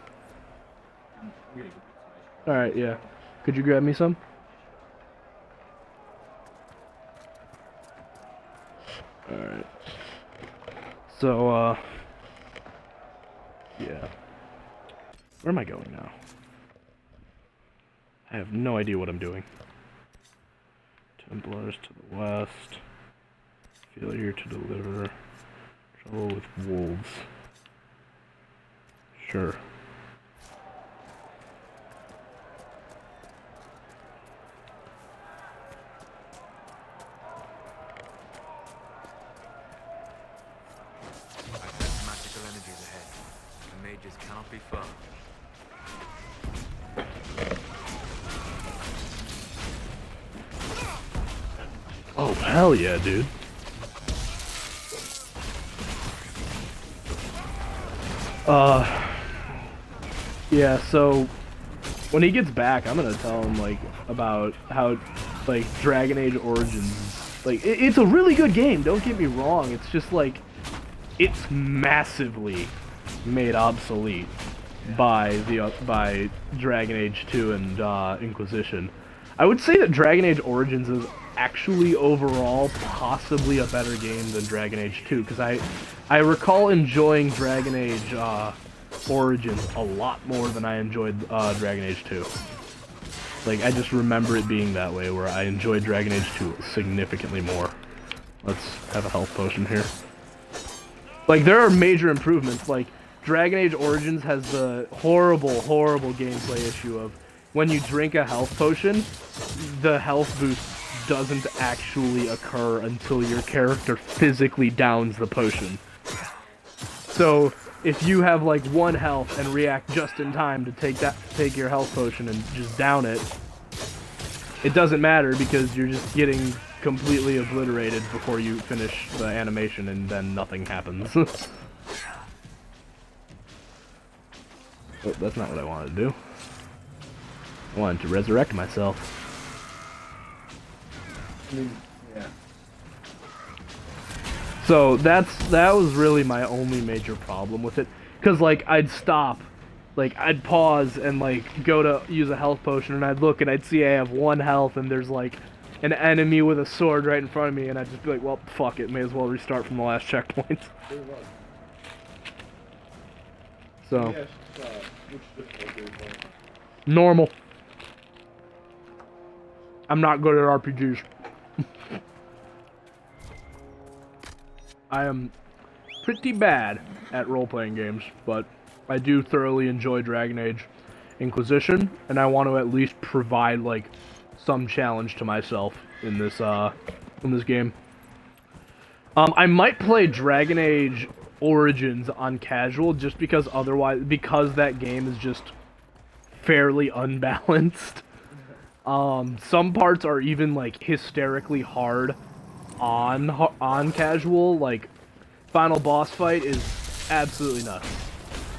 all right, yeah. Could you grab me some? Alright. So, yeah. Where am I going now? I have no idea what I'm doing. Templars to the west. Failure to deliver. Trouble with wolves. Sure. Magical energies ahead. The mages cannot be far. hell yeah, dude. Yeah, so when he gets back, I'm gonna tell him, like, about how, like, Dragon Age Origins, like, it's a really good game, don't get me wrong, it's just, like, it's massively made obsolete by Dragon Age 2 and Inquisition. I would say that Dragon Age Origins is actually overall possibly a better game than Dragon Age 2, because I recall enjoying Dragon Age Origins a lot more than I enjoyed Dragon Age 2. Like, I just remember it being that way, where I enjoyed Dragon Age 2 significantly more. Let's have a health potion here. Like, there are major improvements. Like, Dragon Age Origins has the horrible, horrible gameplay issue of when you drink a health potion, the health boost doesn't actually occur until your character physically downs the potion. So, if you have like 1 health and react just in time to take your health potion and just down it, it doesn't matter because you're just getting completely obliterated before you finish the animation, and then nothing happens. Oh, that's not what I wanted to do. I wanted to resurrect myself. I mean, yeah. So that was really my only major problem with it, cause like I'd stop, like I'd pause and like go to use a health potion, and I'd look and I'd see I have 1 health, and there's like an enemy with a sword right in front of me, and I'd just be like, well, fuck it, may as well restart from the last checkpoint. So Yes, which difficulty are you playing? normal. I'm not good at RPGs. I am pretty bad at role-playing games, but I do thoroughly enjoy Dragon Age Inquisition, and I want to at least provide like some challenge to myself in this game. I might play Dragon Age Origins on casual just because that game is just fairly unbalanced. Some parts are even like hysterically hard on casual. Like, final boss fight is absolutely nuts.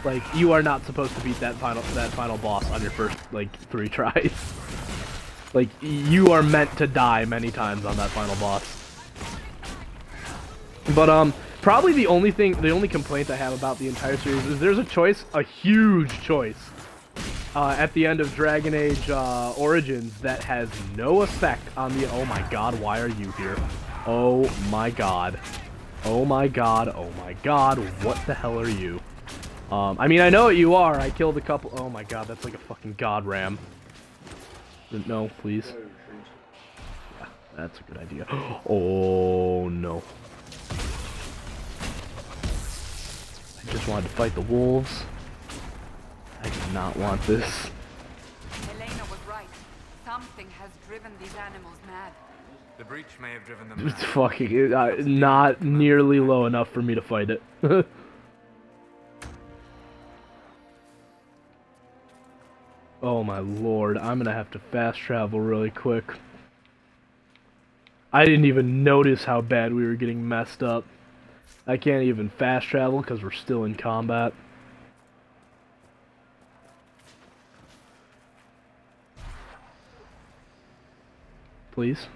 Like, you are not supposed to beat that final boss on your first like 3 tries. Like, you are meant to die many times on that final boss. But probably the only complaint I have about the entire series is there's a huge choice at the end of Dragon Age Origins that has no effect on the. Oh my god, why are you here? Oh my god. Oh my god, oh my god, what the hell are you? I mean, I know what you are. I killed a couple. Oh my god, that's like a fucking god ram. No, please. Yeah, that's a good idea. Oh no. I just wanted to fight the wolves. I do not want this. Elena was right. Something has driven these animals mad. The breach may have driven them It's mad. fucking not nearly low enough for me to fight it. Oh my lord, I'm gonna have to fast travel really quick. I didn't even notice how bad we were getting messed up. I can't even fast travel because we're still in combat. Please?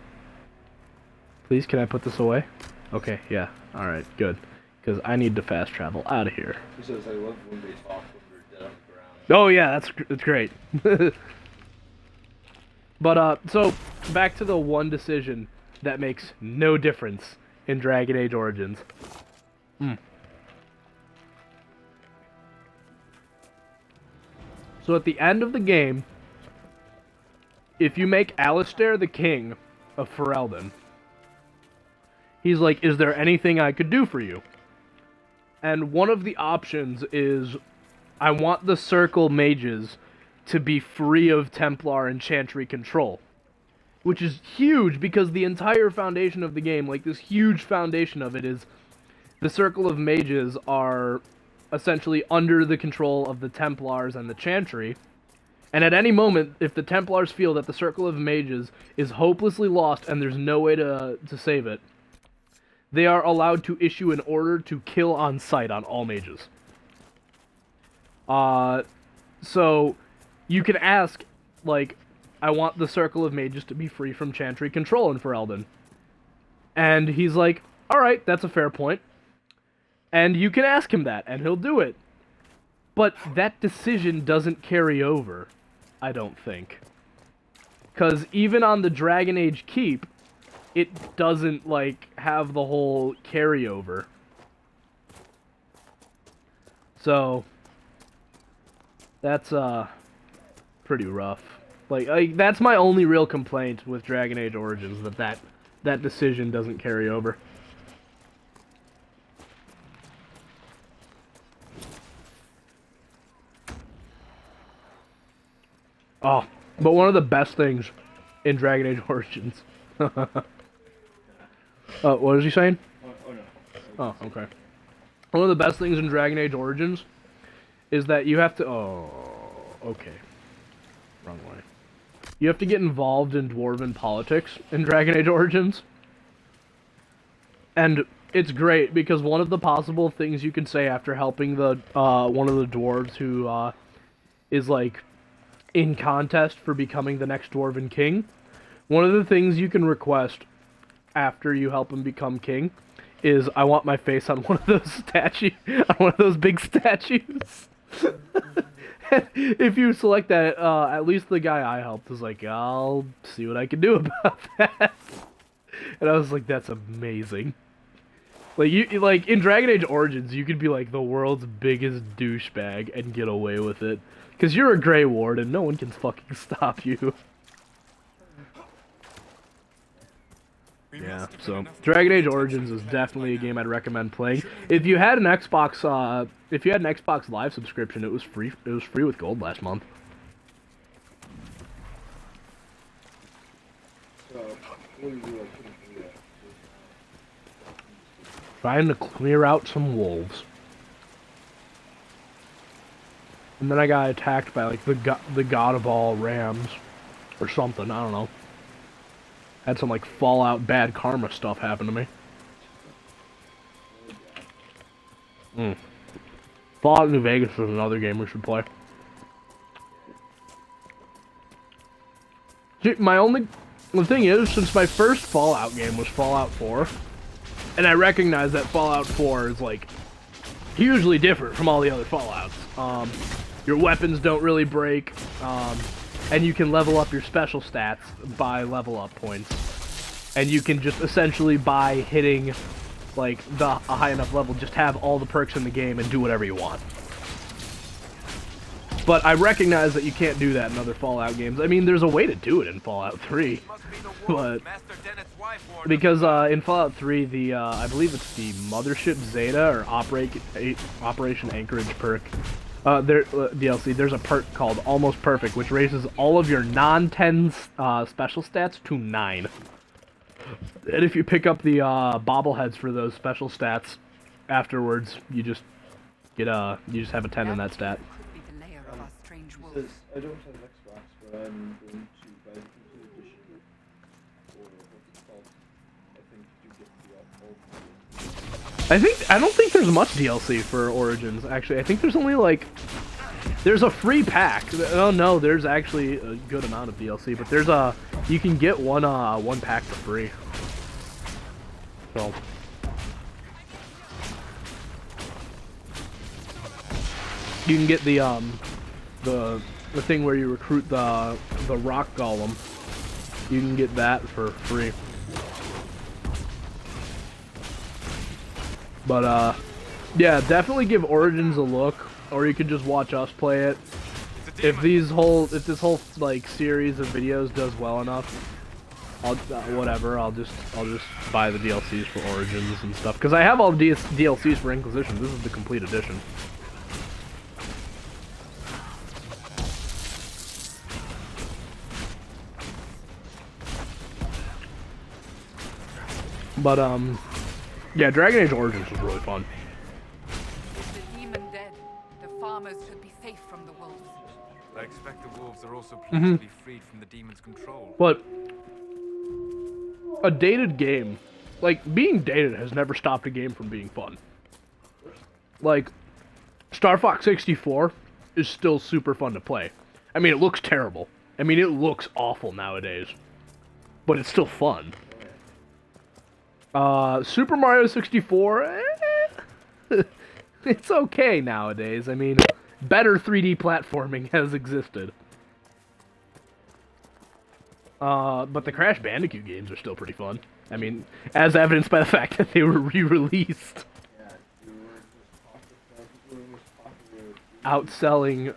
Please, can I put this away? Okay, yeah. Alright, good. Because I need to fast travel out of here. He says, I love when they talk when they're dead on the ground. Oh yeah, that's great. But so back to the one decision that makes no difference in Dragon Age Origins. So at the end of the game, if you make Alistair the king of Ferelden, he's like, is there anything I could do for you? And one of the options is, I want the Circle mages to be free of Templar and Chantry control. Which is huge, because the entire foundation of the game, like this huge foundation of it, is the Circle of Mages are essentially under the control of the Templars and the Chantry, And at any moment, if the Templars feel that the Circle of Mages is hopelessly lost and there's no way to save it, they are allowed to issue an order to kill on sight on all mages. So you can ask, like, I want the Circle of Mages to be free from Chantry control in Ferelden. And he's like, alright, that's a fair point. And you can ask him that, and he'll do it. But that decision doesn't carry over, I don't think. Because even on the Dragon Age Keep, it doesn't, like, have the whole carryover. So, that's, pretty rough. Like, that's my only real complaint with Dragon Age Origins, that decision doesn't carry over. Oh, but one of the best things in Dragon Age Origins. What was he saying? Oh, okay. One of the best things in Dragon Age Origins is that you have to... Oh, okay. Wrong way. You have to get involved in dwarven politics in Dragon Age Origins. And it's great because one of the possible things you can say after helping the one of the dwarves who is like in contest for becoming the next dwarven king, one of the things you can request after you help him become king is, I want my face on one of those on one of those big statues. If you select that, at least the guy I helped was like, I'll see what I can do about that. And I was like, that's amazing. Like, like in Dragon Age Origins, you could be like the world's biggest douchebag and get away with it. Because you're a Grey Ward and no one can fucking stop you. Yeah, so Dragon Age Origins is definitely a game I'd recommend playing. If you had an Xbox, Live subscription, it was free. It was free with gold last month. So, what do you do? Trying to clear out some wolves. And then I got attacked by, like, the god of all rams. Or something, I don't know. Had some, like, Fallout bad karma stuff happen to me. Fallout New Vegas is another game we should play. See, the thing is, since my first Fallout game was Fallout 4, and I recognize that Fallout 4 is, like, hugely different from all the other Fallouts. Your weapons don't really break, and you can level up your special stats by level up points. And you can just essentially, by hitting, like, a high enough level, just have all the perks in the game and do whatever you want. But I recognize that you can't do that in other Fallout games. I mean, there's a way to do it in Fallout 3. But because in Fallout 3, the I believe it's the Mothership Zeta or Operation Anchorage perk. DLC. There's a perk called Almost Perfect, which raises all of your non-10 special stats to 9. And if you pick up the bobbleheads for those special stats afterwards, you just get you just have a 10 in that stat. Says, I don't have Xbox, but I'm going to buy the complete edition, or what's it called? I think you get the I don't think there's much DLC for Origins, actually. I think there's only, like, there's a free pack. Oh, no, there's actually a good amount of DLC, but there's you can get one pack for free. So. You can get the thing where you recruit the rock golem. You can get that for free. But yeah, definitely give Origins a look, or you could just watch us play it. If this whole like series of videos does well enough, I'll just buy the DLCs for Origins and stuff, because I have all the DLCs for Inquisition. This is the complete edition. But yeah, Dragon Age Origins was really fun. With the demon dead, the farmers should be safe from the wolves. Thanks suspect the wolves are also pleased to be freed from the demon's control. But a dated game, like, being dated has never stopped a game from being fun. Like, Star Fox 64 is still super fun to play. I mean, it looks terrible. I mean, it looks awful nowadays. But it's still fun. Super Mario 64, it's okay nowadays. I mean, better 3D platforming has existed. But the Crash Bandicoot games are still pretty fun. I mean, as evidenced by the fact that they were re-released. Outselling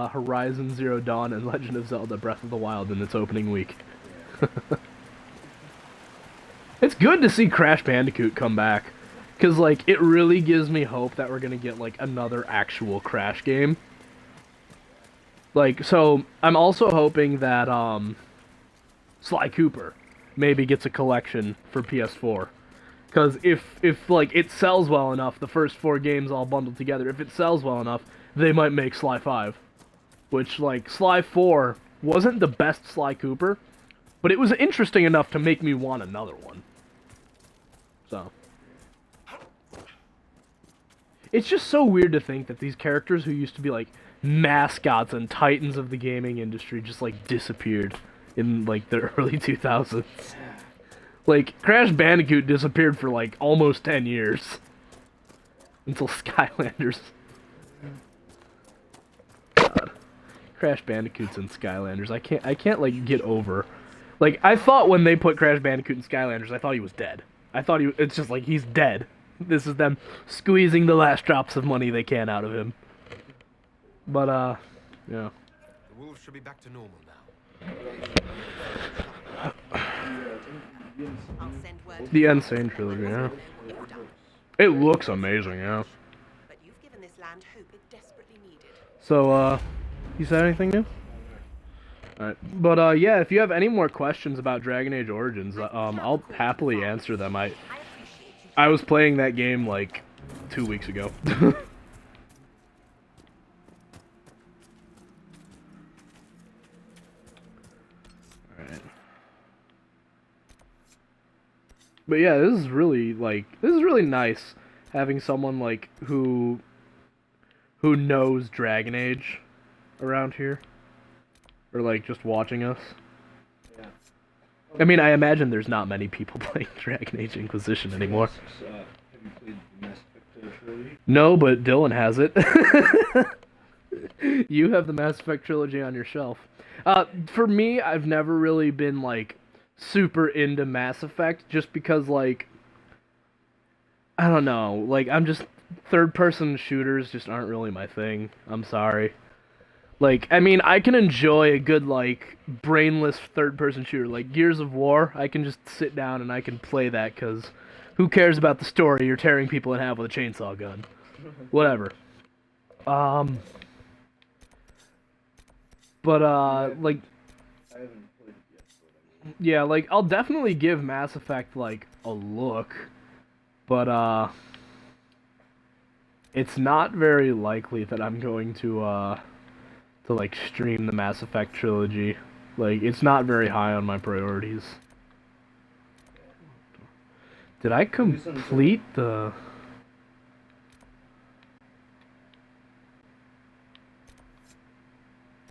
Horizon Zero Dawn and Legend of Zelda Breath of the Wild in its opening week. It's good to see Crash Bandicoot come back, because, like, it really gives me hope that we're gonna get, like, another actual Crash game. Like, so, I'm also hoping that, Sly Cooper maybe gets a collection for PS4. Because if, like, it sells well enough, the first 4 games all bundled together, if it sells well enough, they might make Sly 5. Which, like, Sly 4 wasn't the best Sly Cooper, but it was interesting enough to make me want another one. So. It's just so weird to think that these characters who used to be, like, mascots and titans of the gaming industry just, like, disappeared in, like, the early 2000s. Like, Crash Bandicoot disappeared for, like, almost 10 years. Until Skylanders. God. Crash Bandicoots and Skylanders. I can't, like, get over. Like, I thought when they put Crash Bandicoot in Skylanders, I thought he was dead. I thought it's just like, he's dead. This is them squeezing the last drops of money they can out of him. But, yeah. The wolves should be back to normal now. I'll send word. The Insane Trilogy, yeah. It looks amazing, yeah. But you've given this land hope it desperately needed. So, you said anything new? Alright, but, yeah, if you have any more questions about Dragon Age Origins, I'll happily answer them. I was playing that game, like, 2 weeks ago. Alright. But yeah, this is really nice, having someone, like, who knows Dragon Age around here. Or, like, just watching us. Yeah. I mean, I imagine there's not many people playing Dragon Age Inquisition anymore. Have you played the Mass Effect trilogy? No, but Dylan has it. You have the Mass Effect trilogy on your shelf. For me, I've never really been, like, super into Mass Effect, just because, like, I don't know, like, I'm just, third-person shooters just aren't really my thing. I'm sorry. Like, I mean, I can enjoy a good, like, brainless third-person shooter. Like, Gears of War, I can just sit down and I can play that, because who cares about the story? You're tearing people in half with a chainsaw gun. Whatever. But, like... I haven't played it yet, but yeah, like, I'll definitely give Mass Effect, like, a look. But, it's not very likely that I'm going to like, stream the Mass Effect trilogy. Like, it's not very high on my priorities. Did I complete the...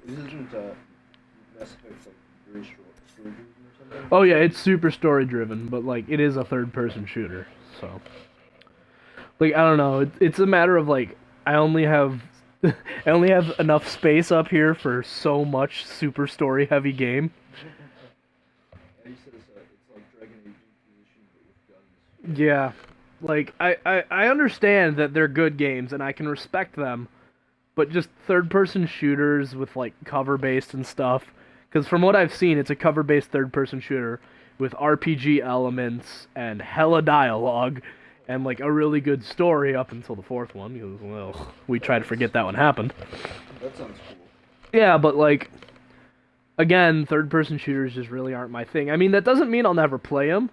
isn't Mass Effect, like, very short story-driven or something? Oh yeah, it's super story-driven, but, like, it is a third-person shooter, so... Like, I don't know, it's a matter of, like, I only have enough space up here for so much super story-heavy game. Yeah, you said it's like Dragon Age Inquisition, but with guns. Yeah, like, I understand that they're good games, and I can respect them, but just third-person shooters with, like, cover-based and stuff, because from what I've seen, it's a cover-based third-person shooter with RPG elements and hella dialogue, and, like, a really good story up until the 4th one, because, well, we try to forget that one happened. That sounds cool. Yeah, but, like, again, third-person shooters just really aren't my thing. I mean, that doesn't mean I'll never play them,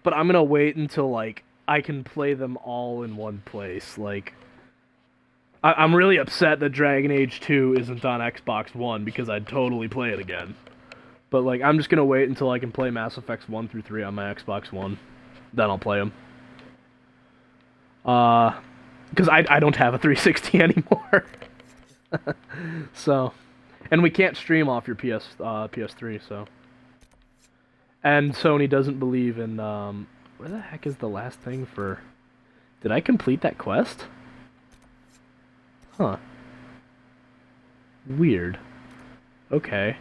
but I'm gonna wait until, like, I can play them all in one place. Like, I'm really upset that Dragon Age 2 isn't on Xbox One because I'd totally play it again. But like, I'm just gonna wait until I can play Mass Effects 1 through 3 on my Xbox One. Then I'll play them. Because I don't have a 360 anymore. So, and we can't stream off your PS3, so. And Sony doesn't believe in, where the heck is the last thing for... Did I complete that quest? Huh. Weird. Okay.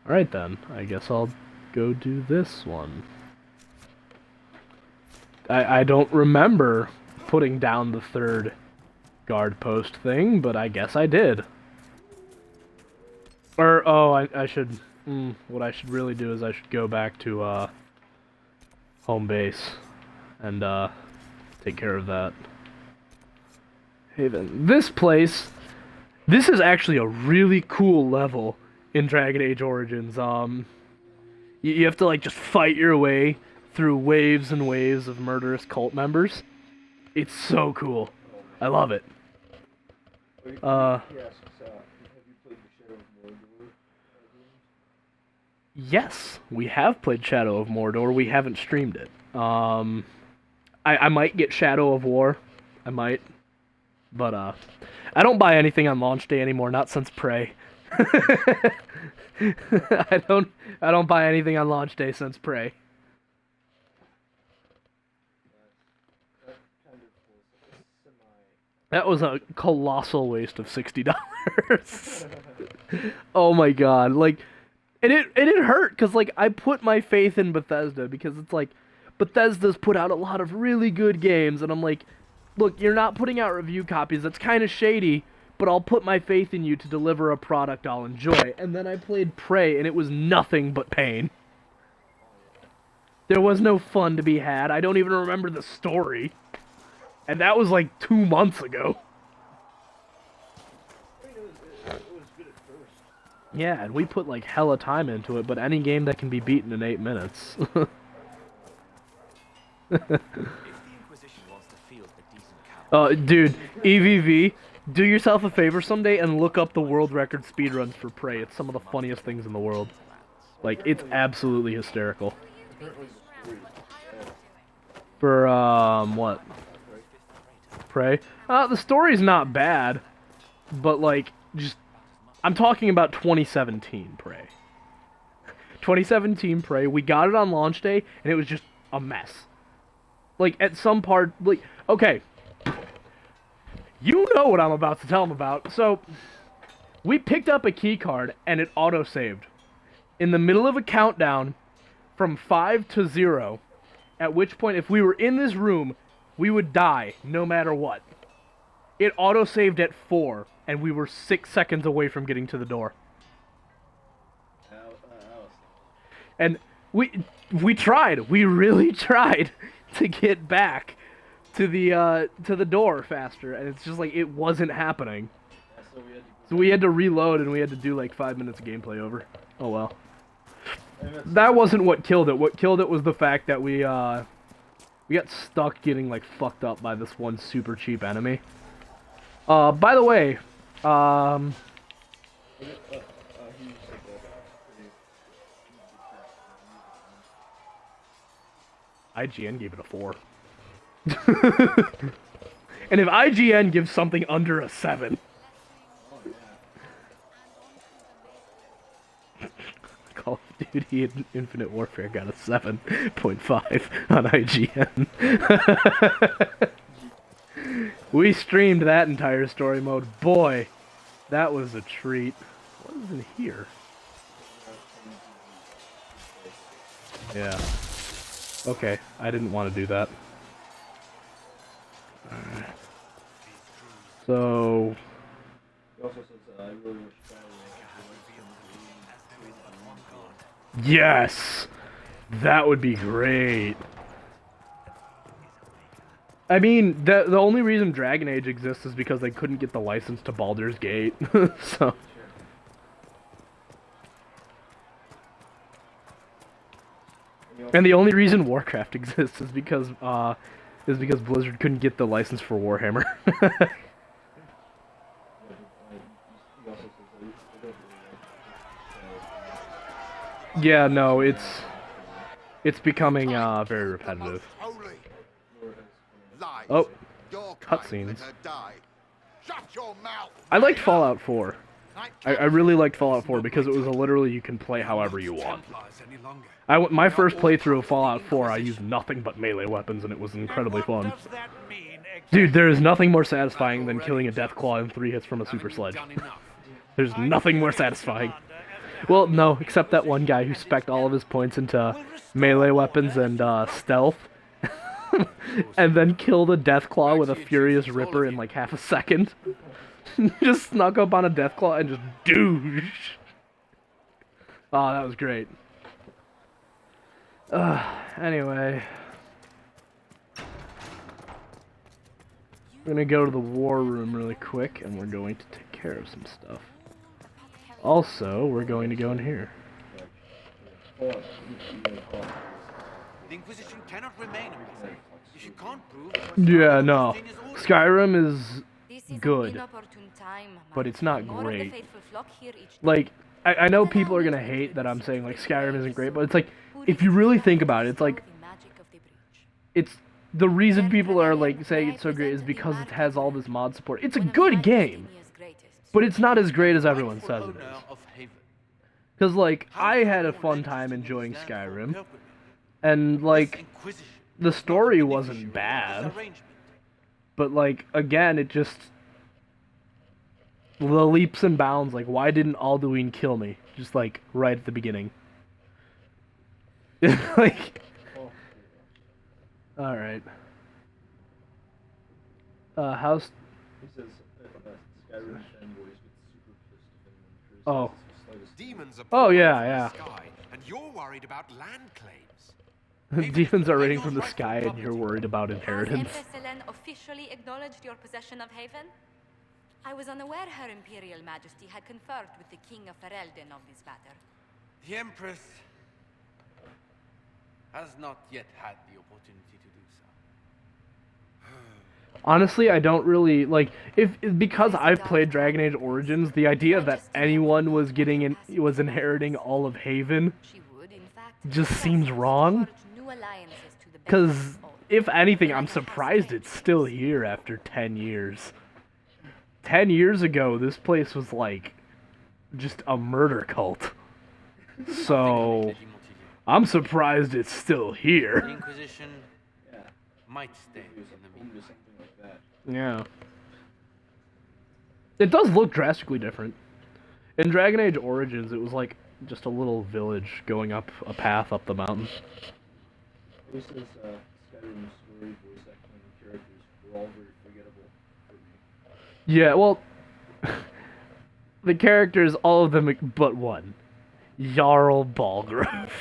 Alright then, I guess I'll go do this one. I don't remember putting down the third guard post thing, but I guess I did. Or, oh, I should... what I should really do is I should go back to, home base and, take care of that. Haven. This place, this is actually a really cool level in Dragon Age Origins. You have to, like, just fight your way through waves and waves of murderous cult members. It's so cool. I love it. Yes, have you played the Shadow of Mordor? Yes, we have played Shadow of Mordor. We haven't streamed it. I might get Shadow of War. I might. But, I don't buy anything on launch day anymore, not since Prey. I don't buy anything on launch day since Prey. That was a colossal waste of $60. Oh my god, like, and it hurt, because, like, I put my faith in Bethesda, because it's like, Bethesda's put out a lot of really good games, and I'm like, look, you're not putting out review copies, that's kind of shady, but I'll put my faith in you to deliver a product I'll enjoy. And then I played Prey, and it was nothing but pain. There was no fun to be had, I don't even remember the story. And that was like 2 months ago. Yeah, and we put like hella time into it, but any game that can be beaten in 8 minutes. If the Inquisition wants to field a decent cavalry... Dude, EVV, do yourself a favor someday and look up the world record speedruns for Prey. It's some of the funniest things in the world. Like, it's absolutely hysterical. For, what? Prey? The story's not bad, but, like, just... I'm talking about 2017 Prey. 2017 Prey, we got it on launch day, and it was just a mess. Like, at some part, like, okay. You know what I'm about to tell them about. So, we picked up a key card, and it auto-saved. In the middle of a countdown from 5 to 0, at which point, if we were in this room, we would die, no matter what. It auto-saved at 4, and we were 6 seconds away from getting to the door. And we tried. We really tried to get back to the door faster, and it's just like it wasn't happening. So we had to reload, and we had to do like 5 minutes of gameplay over. Oh well. That wasn't what killed it. What killed it was the fact that we got stuck getting like fucked up by this one super cheap enemy. By the way, IGN gave it a 4. And if IGN gives something under a 7... Call of Duty Infinite Warfare got a 7.5 on IGN. We streamed that entire story mode. Boy, that was a treat. What is in here? Yeah. Okay, I didn't want to do that. Alright. So... Yes! That would be great. I mean, the only reason Dragon Age exists is because they couldn't get the license to Baldur's Gate. So... And the only reason Warcraft exists is because Blizzard couldn't get the license for Warhammer. Yeah, no, it's becoming very repetitive. Oh, cutscenes. I liked Fallout 4. I really liked Fallout 4 because it was literally you can play however you want. My first playthrough of Fallout 4, I used nothing but melee weapons, and it was incredibly fun. Dude, there is nothing more satisfying than killing a Deathclaw in 3 hits from a super sledge. There's nothing more satisfying. Well, no, except that one guy who spec'd all of his points into melee weapons and stealth, and then killed a Deathclaw with a Furious Ripper in like half a second. Just snuck up on a Deathclaw and just douche. Oh, that was great. Anyway. We're gonna go to the war room really quick, and we're going to take care of some stuff. Also, we're going to go in here. The Inquisition cannot remain a peace. If you can't prove Yeah, no. Skyrim is good, but it's not great. Like, I know people are gonna hate that I'm saying like Skyrim isn't great, but it's like, if you really think about it, it's like, it's the reason people are like saying it's so great is because it has all this mod support. It's a good game, but it's not as great as everyone says it is. Because like, I had a fun time enjoying Skyrim, and like, the story wasn't bad, but like, again, it just, the leaps and bounds, like, why didn't Alduin kill me? Just like, right at the beginning. Like, alright. How's... He says Skyrim fanboys with super pissed Oh. Demons are Oh, yeah, pouring yeah. from the sky, and you're worried about land claims. Demons are raining from the sky and you're worried about inheritance. Has Empress Selene officially acknowledged your possession of Haven? I was unaware Her Imperial Majesty had conferred with the King of Ferelden of this matter. The Empress has not yet had the opportunity to do so. Honestly, I don't really, like, because I've played Dragon Age Origins, the idea that anyone was inheriting all of Haven just seems wrong. Because, if anything, I'm surprised it's still here after 10 years. 10 years ago, this place was, like, just a murder cult. So, I'm surprised it's still The here. Inquisition might stay in the meantime. Yeah. It does look drastically different. In Dragon Age Origins, it was like just a little village going up a path up the mountain. He says Skyrim story voice acting characters were all very forgettable for me. Yeah, well, the characters, all of them but one. Jarl Balgruuf.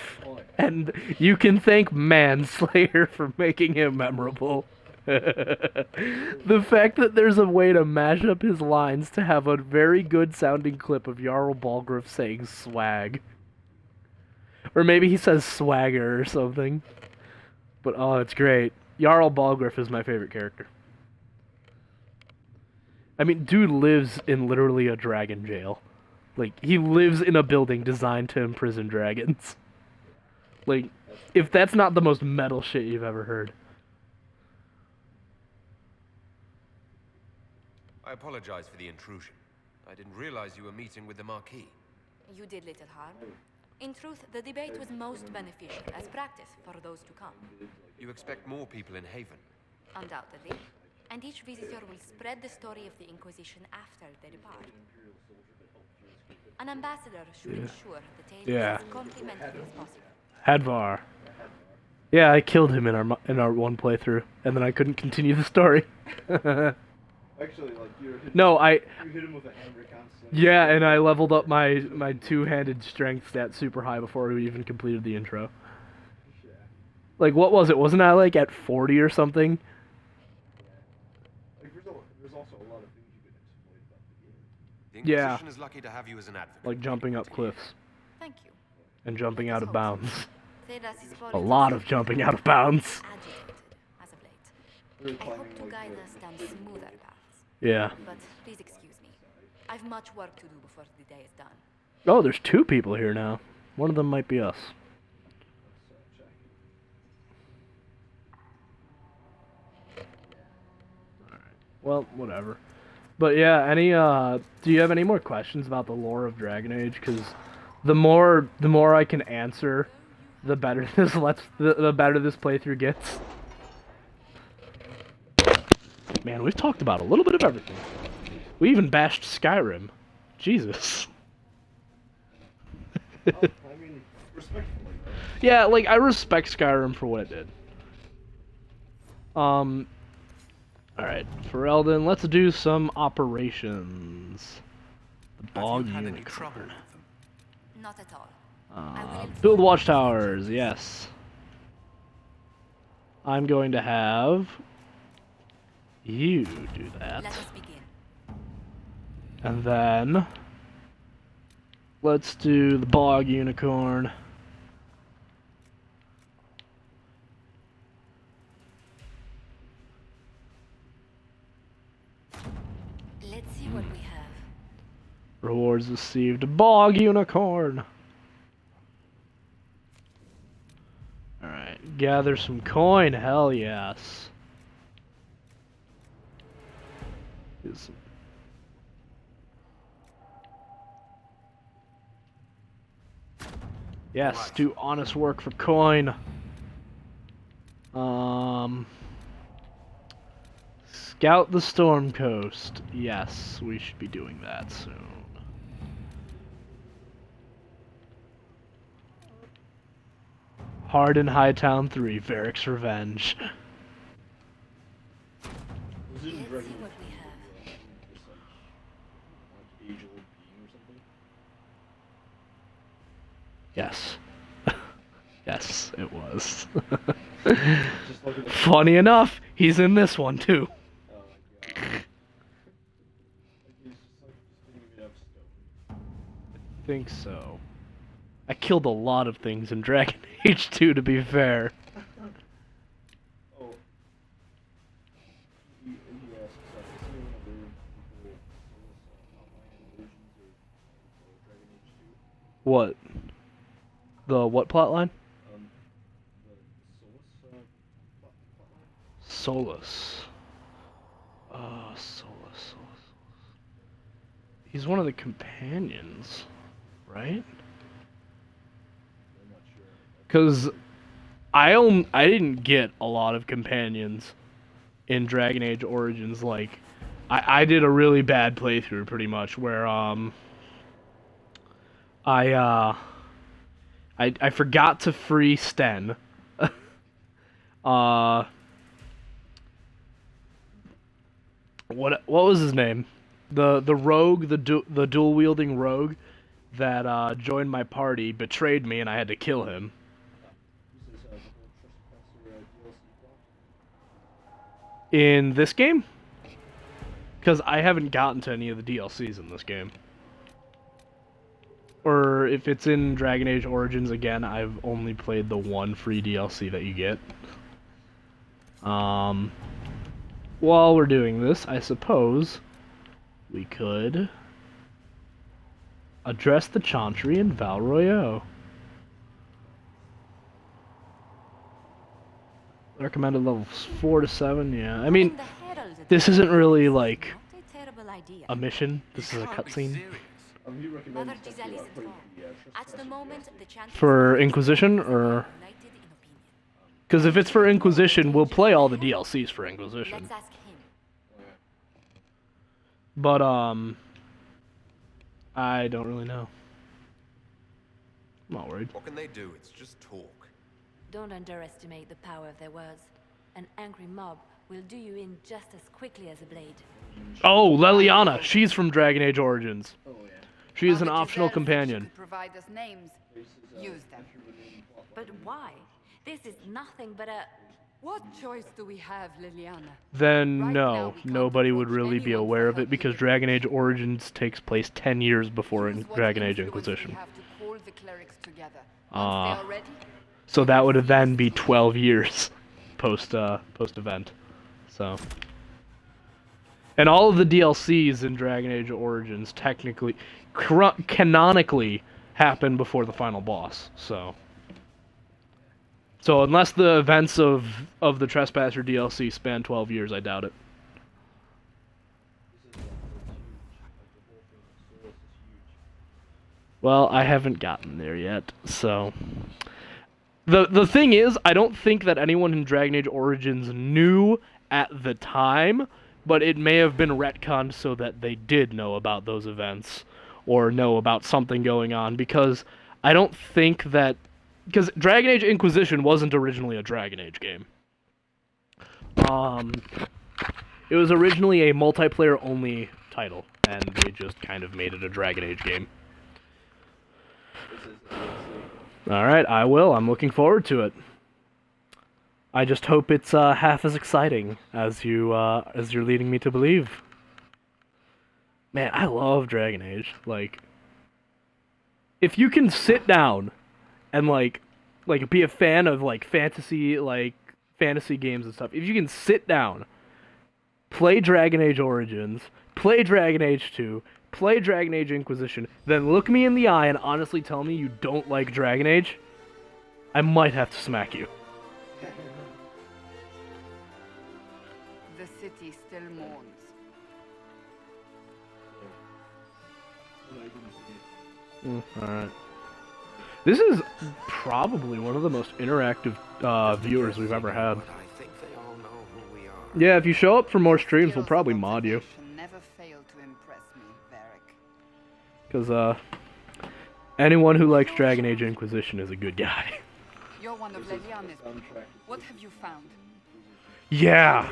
And you can thank Manslayer for making him memorable. The fact that there's a way to mash up his lines to have a very good sounding clip of Jarl Balgruuf saying swag. Or maybe he says swagger or something. But oh, it's great. Jarl Balgruuf is my favorite character. I mean, dude lives in literally a dragon jail. Like, he lives in a building designed to imprison dragons. Like, if that's not the most metal shit you've ever heard. I apologize for the intrusion. I didn't realize you were meeting with the Marquis. You did little harm. In truth, the debate was most beneficial as practice for those to come. You expect more people in Haven? Undoubtedly. And each visitor will spread the story of the Inquisition after they depart. An ambassador should ensure the tale is as complimentary as possible. Hadvar. Yeah, I killed him in our one playthrough, and then I couldn't continue the story. Actually, like, you hit him with a hammer constantly. Yeah, and I leveled up my two-handed strength stat super high before we even completed the intro. Yeah. Like, what was it? Wasn't I, like, at 40 or something? Like, there's also a lot of things you can exploit about the game. The Yeah. Inquisition is lucky to have you as an advocate. Like jumping up cliffs. Thank you. And jumping out of bounds. Thedas is A lot of jumping out of bounds. agitated as of late. Really I hope climbing, to like, guide the- us down smoother paths. Yeah. But please excuse me. I've much work to do before the day is done. Oh, there's 2 people here now. One of them might be us. Alright. Well, whatever. But yeah, do you have any more questions about the lore of Dragon Age? Because the more I can answer, the better the better this playthrough gets. Man, we've talked about a little bit of everything. We even bashed Skyrim. Jesus. I mean, respectfully. Yeah, like, I respect Skyrim for what it did. Alright, for Eldon, let's do some operations. The Bog Unicorn. Not at all. Build watchtowers, yes. I'm going to have you do that. Let us begin. And then let's do the Bog Unicorn. Let's see what we have. Rewards received. Bog Unicorn. Alright, gather some coin. Hell yes. Get some. Yes, do honest work for coin. Scout the Storm Coast. Yes, we should be doing that soon. Hard in Hightown 3, Varric's Revenge. Was it in Let's Dragon see what Age? we have. This, like age-old being or something? Yes. Yes, it was. Just like Funny enough, he's in this one too. oh my god. Like, he's just like just made of stone. I think so. I killed a lot of things in Dragon Age 2, to be fair. Oh. He asks, is there one of the people online versions of Dragon Age 2? What? The what plotline? The Solus plotline? Solus. Solus. He's one of the companions, right? I'm not sure. Because I didn't get a lot of companions in Dragon Age Origins. Like, I did a really bad playthrough, pretty much, where I forgot to free Sten. What was his name? The rogue, the dual wielding rogue that joined my party betrayed me, and I had to kill him. This is the whole Trespasser DLC plot. In this game? Because I haven't gotten to any of the DLCs in this game. Or if it's in Dragon Age Origins again, I've only played the one free DLC that you get. While we're doing this, I suppose we could address the Chantry in Val Royeaux. Recommended levels 4 to 7, yeah. I mean, this isn't really like a mission. This is a cutscene. He recommends Mother that Giselle you is play wrong. the At Trespasser the moment, DLC. the chance For Inquisition, or... united in opinion. Because if it's for Inquisition, we'll play all the DLCs for Inquisition. Let's ask him. But, I don't really know. I'm not worried. What can they do? It's just talk. Don't underestimate the power of their words. An angry mob will do you in just as quickly as a blade. Oh, Leliana! She's from Dragon Age Origins. Oh yeah. She is an Mother optional Giselle said she companion. could provide us names. This is, Use them. But why? This is nothing but a... What choice do we have, Liliana? Then Right now, no, we can't nobody would approach really be anyone aware for of it help because here. Dragon Age Origins takes place 10 years before Use what Dragon Age influence Inquisition. we have to call the clerics together. Ah. Once they are ready, So that would then be 12 years post event. So, and all of the DLCs in Dragon Age Origins technically, canonically, happen before the final boss. So unless the events of the Trespasser DLC span 12 years, I doubt it. Well, I haven't gotten there yet, so... The thing is, I don't think that anyone in Dragon Age Origins knew at the time, but it may have been retconned so that they did know about those events, or know about something going on, because I don't think that... Because Dragon Age Inquisition wasn't originally a Dragon Age game. It was originally a multiplayer-only title, and they just kind of made it a Dragon Age game. Alright, I will. I'm looking forward to it. I just hope it's half as exciting as you're leading me to believe. Man, I love Dragon Age. Like, if you can sit down and like be a fan of fantasy games and stuff, if you can sit down, play Dragon Age Origins, play Dragon Age 2, play Dragon Age Inquisition, then look me in the eye and honestly tell me you don't like Dragon Age, I might have to smack you. The city still mourns. Alright. This is probably one of the most interactive viewers we've ever had. I think they all know who we are. Yeah, if you show up for more streams, we'll probably mod you. Never failed to impress me, Varric. Because, anyone who likes Dragon Age Inquisition is a good guy. You're one of Leliane's people. What have you found? Yeah.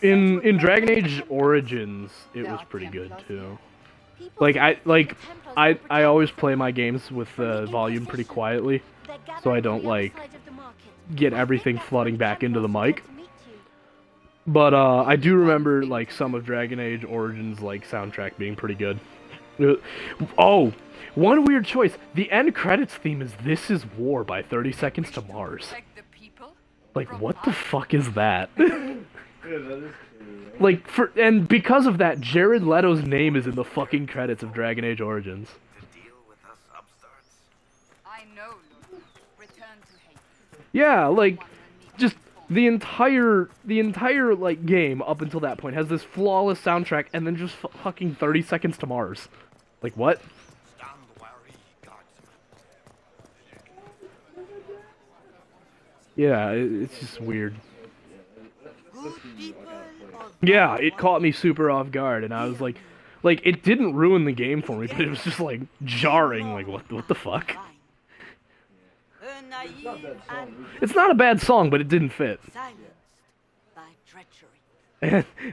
In Dragon Age Origins, it was pretty good too. I always play my games with the volume pretty quietly, so I don't get everything flooding back into the mic. But I do remember some of Dragon Age Origins soundtrack being pretty good. Oh, one weird choice. The end credits theme is "This Is War" by 30 Seconds to Mars. What the fuck is that? And because of that, Jared Leto's name is in the fucking credits of Dragon Age Origins. I know, Lord. Return to hate. Yeah, just the entire game up until that point has this flawless soundtrack, and then just fucking 30 Seconds to Mars. What? Yeah, it's just weird. Yeah, it caught me super off guard, and I was like, it didn't ruin the game for me, but it was just jarring. What the fuck? It's not a bad song, but it didn't fit.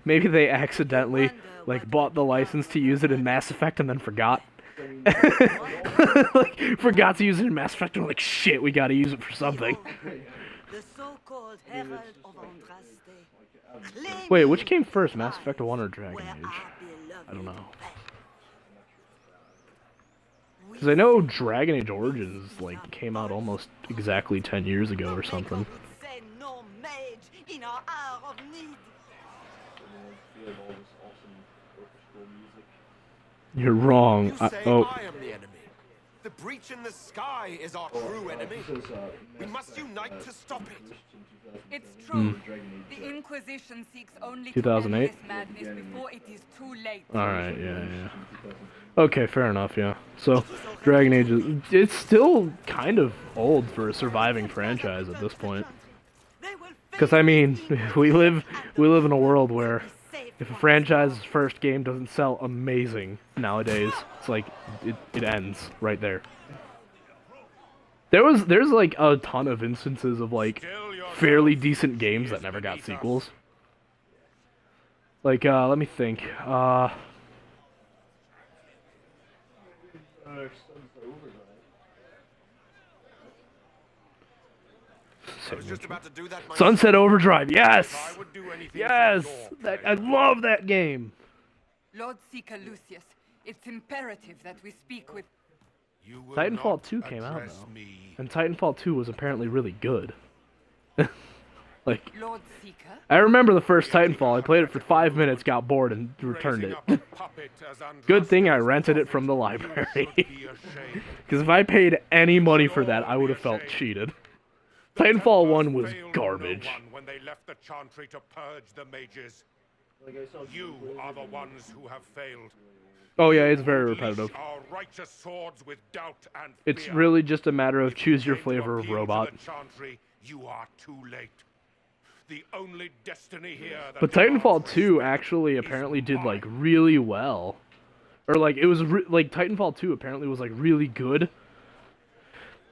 Maybe they accidentally bought the license to use it in Mass Effect and then forgot. Forgot to use it in Mass Effect and shit, we gotta use it for something. Wait, which came first, Mass Effect 1 or Dragon Age? I don't know. Because I know Dragon Age Origins came out almost exactly 10 years ago or something. You're wrong. I am the enemy. The breach in the sky is our true enemy. We must unite to stop it. It's true. The Inquisition seeks only 2008? to end this madness before it is too late. Alright, yeah. Okay, fair enough, yeah. So, Dragon Age it's still kind of old for a surviving franchise at this point. Because, I mean, we live in a world where if a franchise's first game doesn't sell amazing nowadays, it's it ends right there. There's a ton of instances of fairly decent games that never got sequels. Let me think. Sunset Overdrive, yes! Yes! I love that game! Lord Seeker Lucius, it's imperative that we speak with... Titanfall 2 came out, though. And Titanfall 2 was apparently really good. Like, Lord Seeker? I remember the first Titanfall. I played it for 5 minutes, got bored, and returned it. Good thing I rented it from the library. Because if I paid any money for that, I would have felt cheated. Titanfall 1 was garbage. When they left the Chantry to purge the mages. You are the ones who have failed. Oh yeah, it's very repetitive. Our righteous swords with doubt and It's fear. really just a matter of choose your flavor of robot. Chantry, you are too late. The only destiny here that But Titanfall 2 actually apparently did like really well. Or like it was like Titanfall 2 apparently was like really good.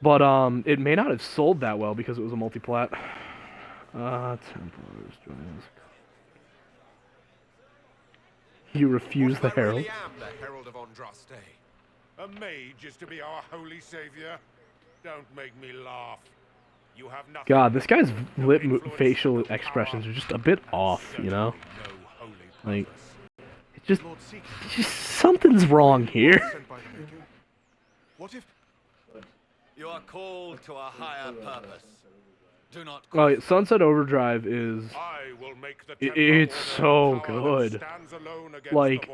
But it may not have sold that well because it was a multi-plat. Templars join us. You refuse the herald. I am the Herald of Andraste. a mage is to be our holy savior. Don't make me laugh. You have nothing. God, this guy's facial expressions are just a bit off, you know? Like, it's just something's wrong here. What if You are called to a higher purpose. Do not. Oh, yeah, Sunset Overdrive is... It's so good. Like,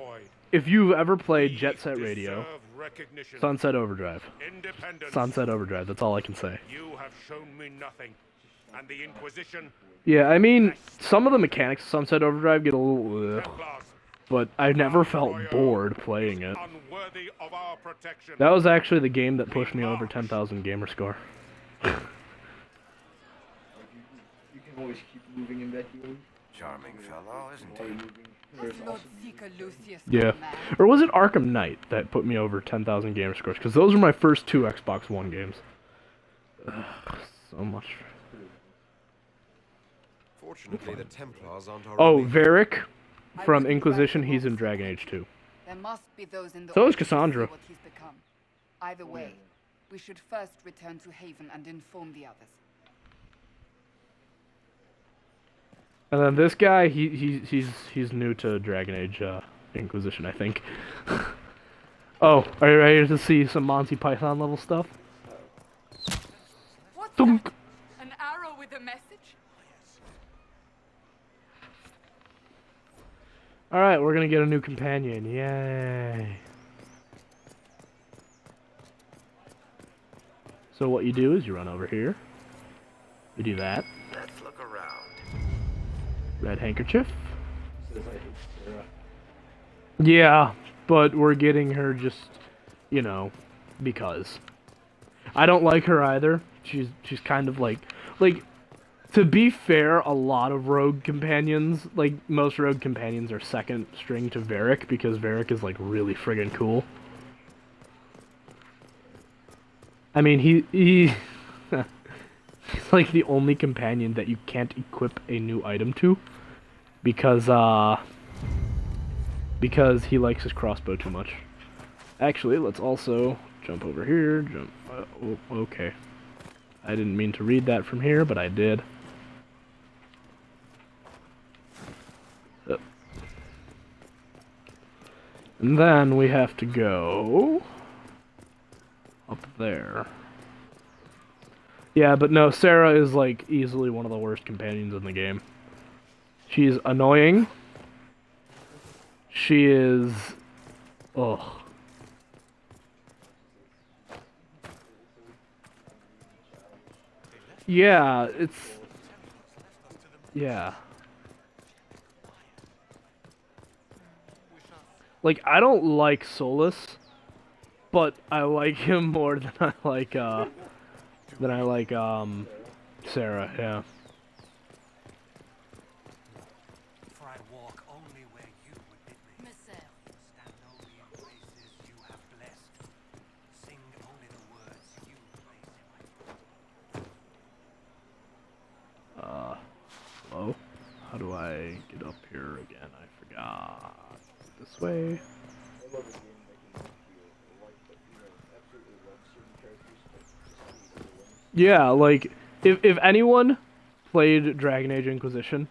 if you've ever played Jet Set Radio, Sunset Overdrive. Sunset Overdrive, that's all I can say. You have shown me nothing. And the Inquisition. Yeah, I mean, some of the mechanics of Sunset Overdrive get a little... but I never felt bored playing it. That was actually the game that pushed me over 10,000 gamer score. You can always keep moving in vacuum. Charming fellow, isn't he? Lord Seeker Lucius Yeah. Or was it Arkham Knight that put me over 10,000 gamer scores? Because those were my first two Xbox One games. Ugh, so much. Fortunately, the Templars aren't our Oh, only... Varric from Inquisition, he's in Dragon Age 2. There must be those in the So is Order to Cassandra. see what he's become. Either way, we should first return to Haven and inform the others. And then this guy, he's new to Dragon Age Inquisition, I think. Oh, are you ready to see some Monty Python level stuff? What's Dunk. that? An arrow with a message? Alright, we're gonna get a new companion. Yay. So what you do is you run over here. You do that. Let's look around. Red handkerchief. Yeah, but we're getting her just, you know, because. I don't like her either. She's kind of like, to be fair, a lot of rogue companions, like, most rogue companions are second string to Varric, because Varric is, like, really friggin' cool. I mean, he's like the only companion that you can't equip a new item to, because he likes his crossbow too much. Actually, let's also jump over here, oh, okay. I didn't mean to read that from here, but I did. And then we have to go up there. Yeah, but no, Sarah is like easily one of the worst companions in the game. She's annoying. She is... ugh. Yeah, it's... yeah. Like, I don't like Solus, but I like him more than I like, Sarah, yeah. For I walk only where you would bid me. Stand only in places you have blessed. Sing only the words you place in my throat. Hello? How do I get up here again? I forgot. This way. Yeah, like, if anyone played Dragon Age Inquisition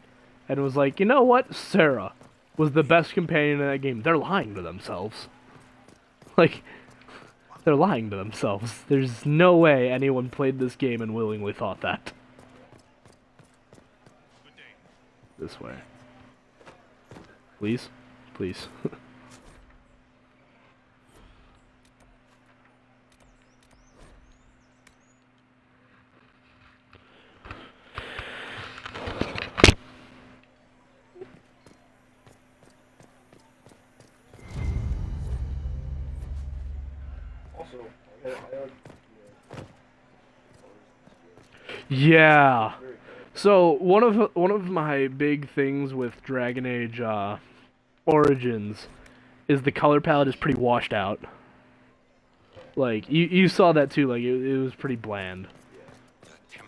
and was like, you know what, Sarah was the best companion in that game, they're lying to themselves. Like, they're lying to themselves. There's no way anyone played this game and willingly thought that. This way. Please? Please. Also, I heard, Yeah. So one of my big things with Dragon Age Origins is the color palette is pretty washed out. Like you saw that too. Like it was pretty bland.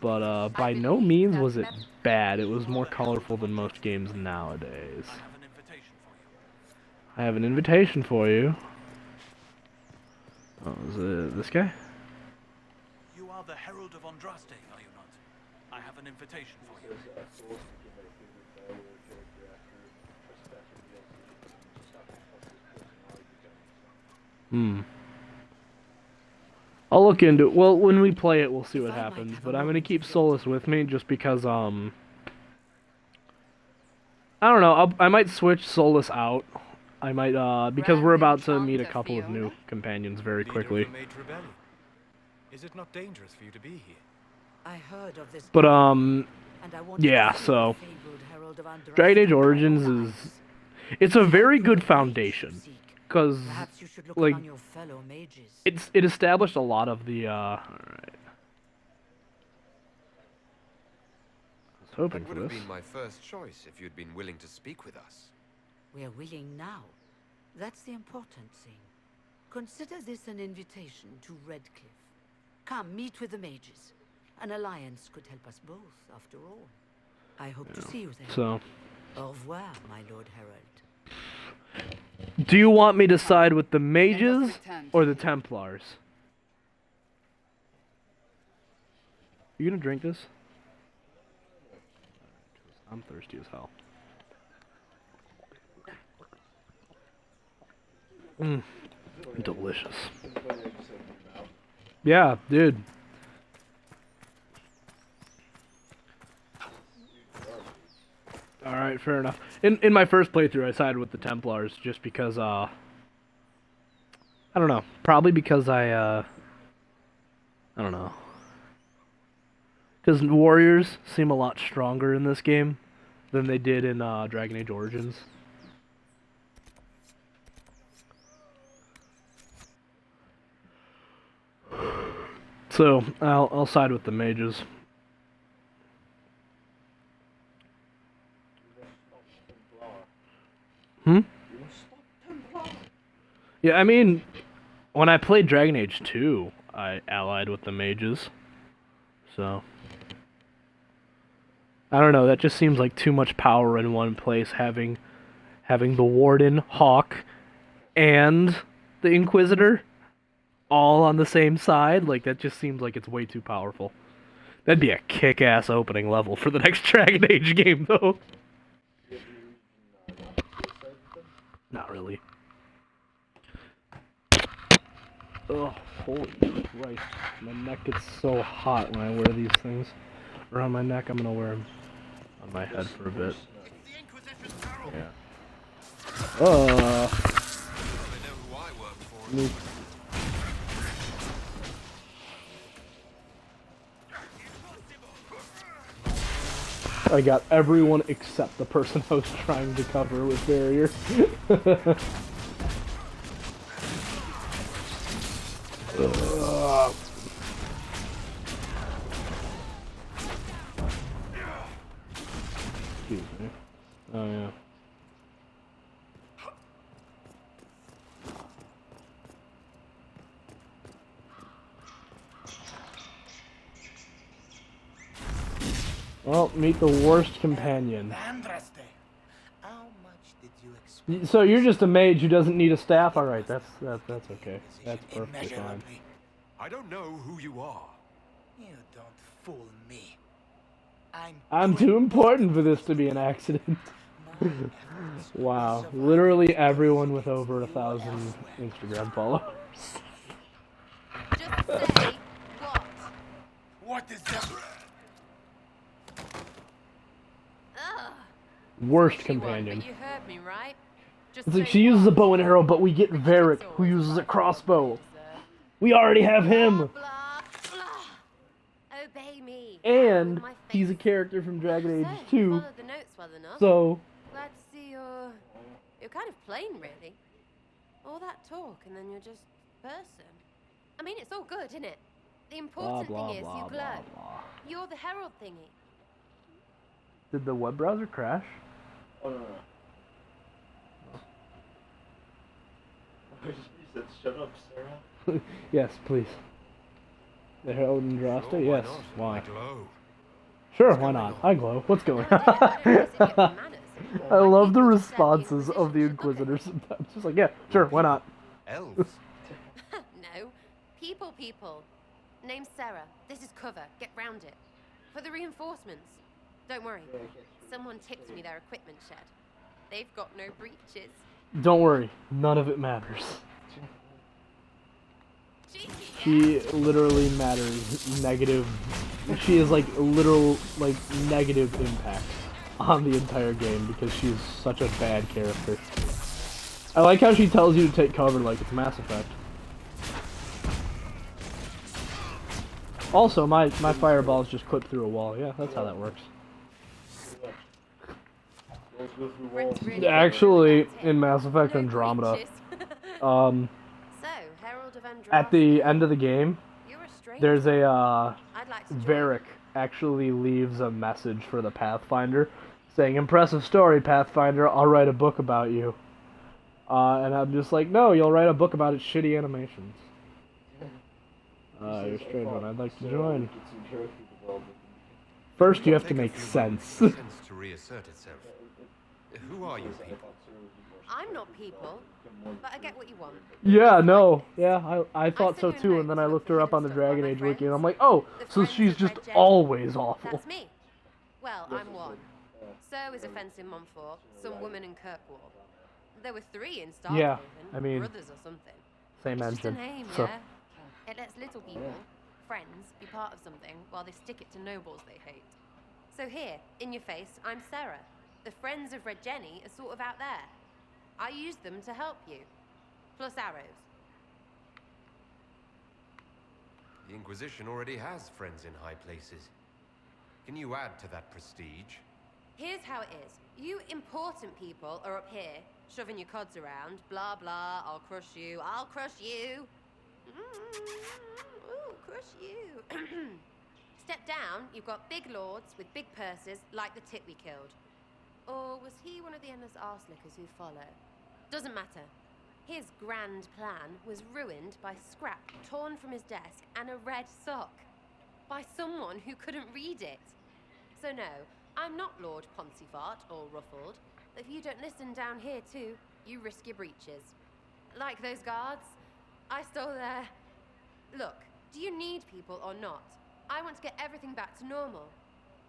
But by no means was it bad. It was more colorful than most games nowadays. I have an invitation for you. Oh, is it this guy? You are the Herald of Andraste, are you not? I have an invitation for you. I'll look into it. Well, when we play it, we'll see what happens. But I'm gonna keep Solus with me just because I don't know. I might switch Solus out. I might because we're about to meet a couple of new companions very quickly. Is it not dangerous for you to be here? I heard of this. But yeah. So Dragon Age Origins it's a very good foundation. Because, like, it established a lot of the, alright. I was hoping for this. That would have this. been my first choice if you'd been willing to speak with us. We are willing now. That's the important thing. Consider this an invitation to Redcliffe. Come, meet with the mages. An alliance could help us both, after all. I hope to see you there. So. Au revoir, my Lord Herald. Do you want me to side with the mages or the Templars? You gonna drink this? I'm thirsty as hell. Delicious. Yeah, dude. Alright, fair enough. In my first playthrough, I sided with the Templars just because, I don't know. Probably because I don't know. Because warriors seem a lot stronger in this game than they did in Dragon Age Origins. So, I'll side with the mages. Yeah, I mean, when I played Dragon Age 2, I allied with the mages. So, I don't know, that just seems like too much power in one place, having the Warden, Hawk, and the Inquisitor all on the same side. Like, that just seems like it's way too powerful. That'd be a kick-ass opening level for the next Dragon Age game, though. Not really. Oh, holy Christ. My neck gets so hot when I wear these things around my neck. I'm gonna wear them on my head for a bit. Yeah. I got everyone except the person I was trying to cover with barrier. Excuse me. Oh yeah. Well, meet the worst companion. So you're just a mage who doesn't need a staff? Alright, that's okay. That's perfectly fine. I don't know who you are. You don't fool me. I'm too important for this to be an accident. Wow. Literally everyone with over 1,000 Instagram followers. Just say what? What is that? Ugh. Worst She won, companion. but you heard me, right? Just It's like say she uses a once. bow and arrow, but we get Varric, who uses a crossbow. We already have him! Obey me. And he's a character from Dragon Age 2, Follow the notes well enough. so... Glad to see you're kind of plain, really. All that talk, and then you're just person. I mean, it's all good, isn't it? The important thing is you glow. You're the herald thingy. Did the web browser crash? Oh, no. You said, shut up, Sarah. Yes, please. The Herald and Drosta? Sure, yes. not? Why? I glow. Sure, why not? I glow. What's going on? I love the responses of the Inquisitors sometimes. Just like, yeah, sure, why not? Elves? No. People. Name's Sarah. This is cover. Get round it. For the reinforcements. Don't worry. Someone tipped me their equipment shed. They've got no breaches. Don't worry, none of it matters. She literally matters negative. She is like literal, like negative impact on the entire game because she's such a bad character. I like how she tells you to take cover like it's Mass Effect. Also, my fireballs just clip through a wall. Yeah, that's how that works. Actually, in Mass Effect Andromeda, at the end of the game, there's a, Varric actually leaves a message for the Pathfinder saying, "Impressive story, Pathfinder, I'll write a book about you." And I'm just like, no, you'll write a book about its shitty animations. You're a strange one, I'd like to join. First, you have to make sense. Sense to reassert itself. Who are you people? I'm not people, but I get what you want. Yeah, no. Yeah, I thought so too, and then I looked her up on the Dragon Age wiki, and I'm like, oh, so she's just always awful. That's me. Well, I'm one. So is a fence in Montfort, some woman in Kirkwall. There were 3 in Starhaven. Yeah, I mean, brothers or something. same It's just a engine. name, So. yeah? It lets little people, friends, be part of something while they stick it to nobles they hate. So here, in your face, I'm Sarah. The friends of Red Jenny are sort of out there. I use them to help you. Plus arrows. The Inquisition already has friends in high places. Can you add to that prestige? Here's how it is. You important people are up here, shoving your cods around. Blah, blah, I'll crush you. I'll crush you. Ooh, crush you. Step down, you've got big lords with big purses, like the tit we killed. Or was he one of the endless arse-lickers who follow? Doesn't matter. His grand plan was ruined by scrap torn from his desk and a red sock. By someone who couldn't read it. So no, I'm not Lord Poncyfart or Ruffled. If you don't listen down here too, you risk your breeches. Like those guards, I stole their... Look, do you need people or not? I want to get everything back to normal.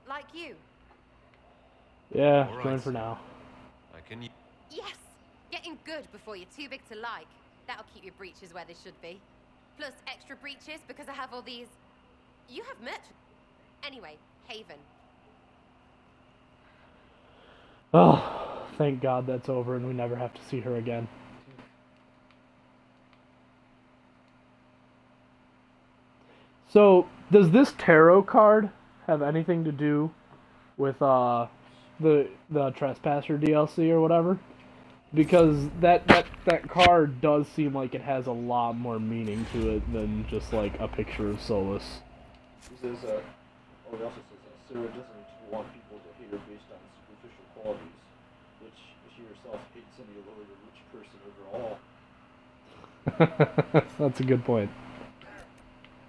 Like you. Yeah, All right. join for now. I can... Yes! Getting good before you're too big to like. That'll keep your breeches where they should be. Plus extra breeches because I have all these... You have merch. Anyway, Haven. Oh, thank God that's over and we never have to see her again. So, does this tarot card have anything to do with the Trespasser DLC or whatever? Because that card does seem like it has a lot more meaning to it than just like a picture of Solus. He says, he also says Sarah doesn't want people to hate her based on superficial qualities, which she herself hates any lower rich person overall. That's a good point.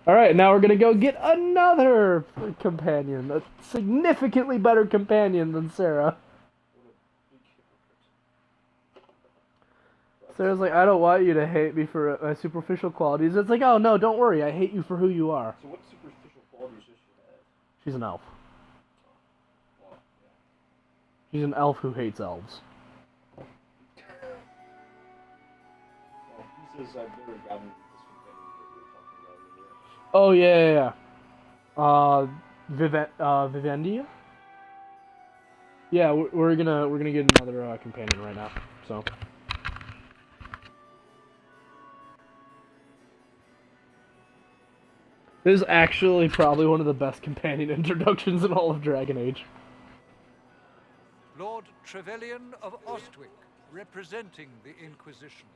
Alright, now we're gonna go get another companion. A significantly better companion than Sarah. Sarah's like, I don't want you to hate me for my superficial qualities. It's like, oh no, don't worry, I hate you for who you are. So what superficial qualities does she have? She's an elf. Well, yeah. She's an elf who hates elves. Well, he says I've never gotten this companion that we were talking about earlier. Oh yeah. Vivendia? Yeah, we're gonna get another companion right now. So. This is actually probably one of the best companion introductions in all of Dragon Age. Lord Trevelyan of Ostwick, representing the Inquisition.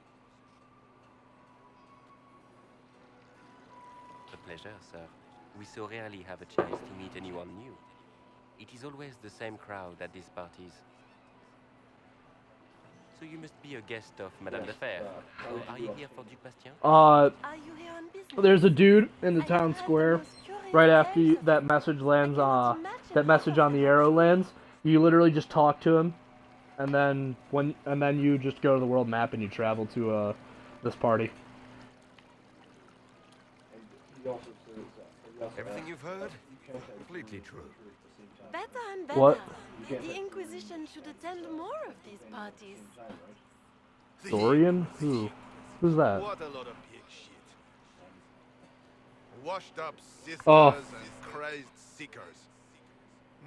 A pleasure, sir. We so rarely have a chance to meet anyone new. It is always the same crowd at these parties. So you must be a guest of Madame de Fer. Or are you here for Duc Bastien? There's a dude in the town square right after that message lands, that message on the arrow lands. You literally just talk to him, and then you just go to the world map and you travel to this party. Everything you've heard, completely true. Better and better. What? The Inquisition should attend more of these parties. Dorian? Who? Who's that? What a lot of pig shit. Washed up sisters Oh. and crazed seekers.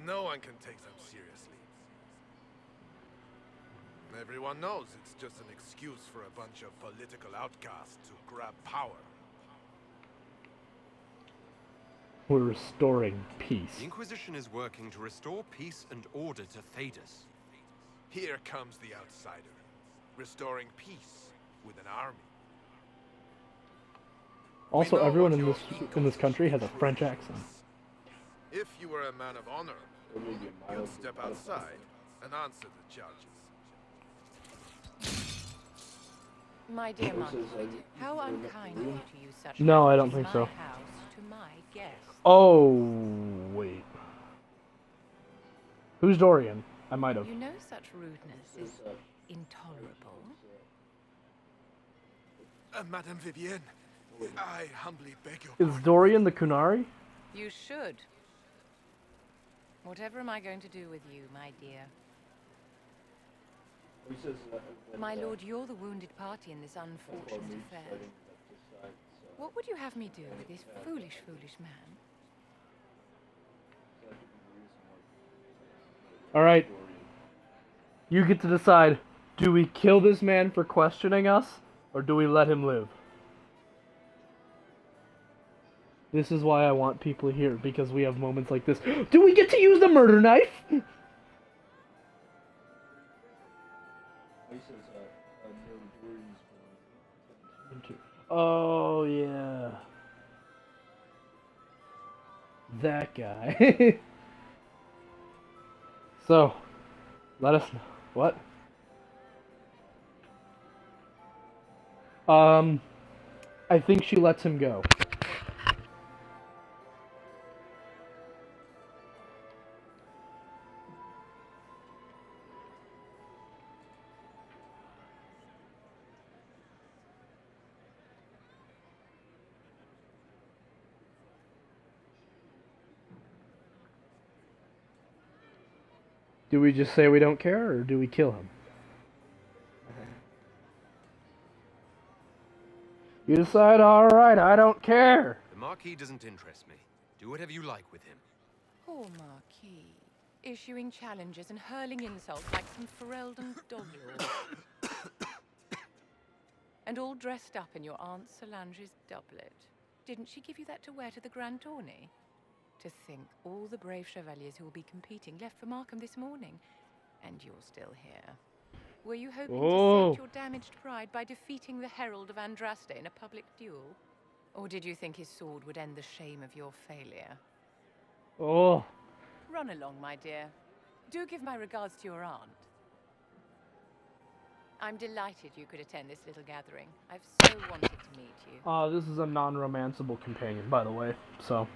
No one can take them seriously. Everyone knows it's just an excuse for a bunch of political outcasts to grab power. We're restoring peace. The Inquisition is working to restore peace and order to Thedas. Here comes the outsider, restoring peace with an army. Also, everyone in this country has a French accent. If you were a man of honor, you'd step outside and answer the charges. My dear Monkey, how unkind of you to use such No, I don't language think in so. my house to my guests. Oh, wait. Who's Dorian? I might have. You know such rudeness is intolerable. Madame Vivienne, I humbly beg your Is Dorian the Kunari? You should. Whatever am I going to do with you, my dear? My lord, you're the wounded party in this unfortunate affair. What would you have me do with this foolish, foolish man? Alright. You get to decide. Do we kill this man for questioning us, or do we let him live? This is why I want people here, because we have moments like this. Do we get to use the murder knife? Oh, yeah. That guy. So, let us know. What? I think she lets him go. Do we just say we don't care, or do we kill him? You decide, alright, I don't care. The Marquis doesn't interest me. Do whatever you like with him. Poor Marquis. Issuing challenges and hurling insults like some Ferelden doglord. And all dressed up in your Aunt Solange's doublet. Didn't she give you that to wear to the Grand Tourney? To think all the brave chevaliers who will be competing left for Markham this morning, and you're still here. Were you hoping to sate your damaged pride by defeating the Herald of Andraste in a public duel? Or did you think his sword would end the shame of your failure? Oh. Run along, my dear. Do give my regards to your aunt. I'm delighted you could attend this little gathering. I've so wanted to meet you. This is a non-romanceable companion, by the way, so...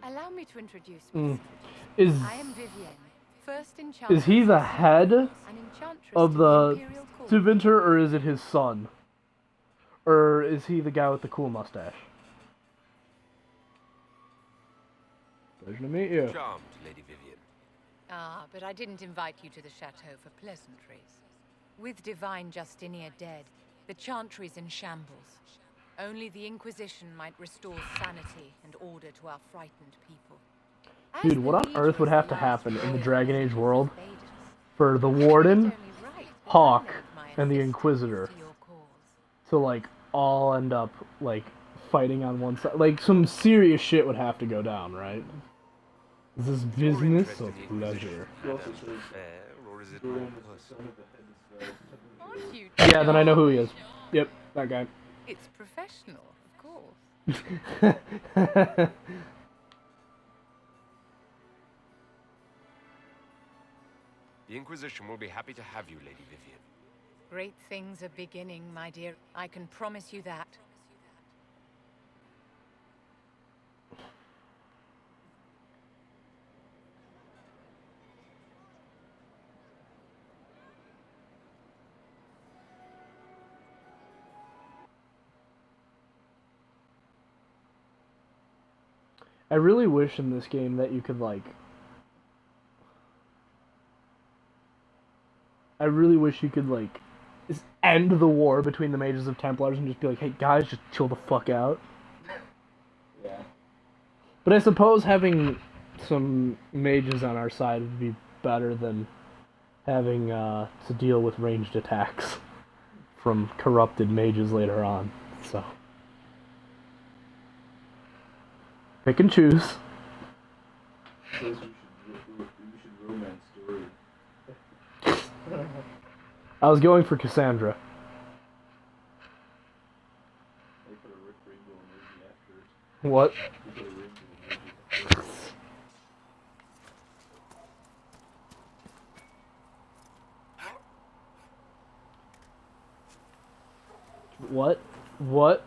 Allow me to introduce myself. I am Vivienne, first enchantress. Is he the head an enchantress of to the Imperial Court. Tevinter, or is it his son? Or is he the guy with the cool mustache? Pleasure to meet you. Charmed, Lady Vivienne. Ah, but I didn't invite you to the chateau for pleasantries. With divine Justinia dead, the chantry's in shambles. Only the Inquisition might restore sanity and order to our frightened people. Dude, what on earth would have to happen in the Dragon Age world for the Warden, Hawk, and the Inquisitor to, like, all end up, like, fighting on one side? Like, some serious shit would have to go down, right? Is this business or pleasure? Or is it more personal? Yeah, then I know who he is. Yep, that guy. It's professional, of course. The Inquisition will be happy to have you, Lady Vivian. Great things are beginning, my dear. I can promise you that. I really wish in this game that you could, like... I really wish you could, like, just end the war between the Mages of Templars and just be like, hey, guys, just chill the fuck out. Yeah. But I suppose having some mages on our side would be better than having to deal with ranged attacks from corrupted mages later on, so... Pick and choose. We should romance story. I was going for Cassandra. They put a Rick Rainbow emoji after it. What? They put a rainbow emoji after it. What? What?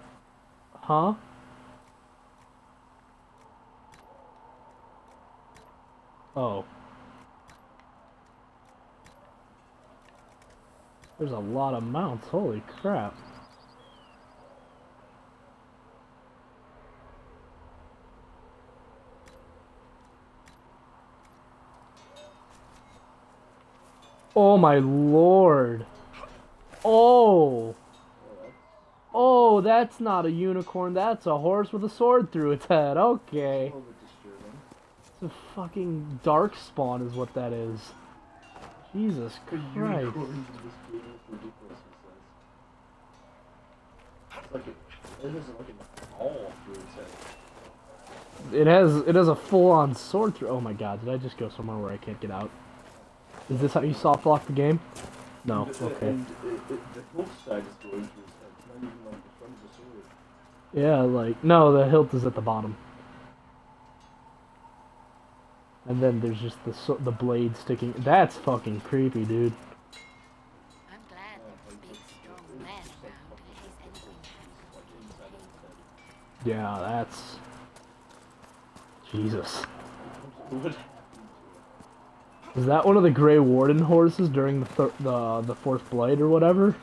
Huh? Oh. There's a lot of mounts, holy crap. Oh my lord. Oh. Oh, that's not a unicorn, that's a horse with a sword through its head, okay. It's a fucking darkspawn is what that is. Jesus Christ. It has a full-on sword through. Oh my god, did I just go somewhere where I can't get out? Is this how you soft lock the game? No, okay. The hilt side is going through his head. It's not even like the front of the sword. Yeah, like, no, the hilt is at the bottom. And then there's just the blade sticking. That's fucking creepy, dude. I'm glad there's big, strong men around in case anything happens. Yeah, that's... Jesus. Is that one of the Grey Warden horses during the Fourth Blade or whatever?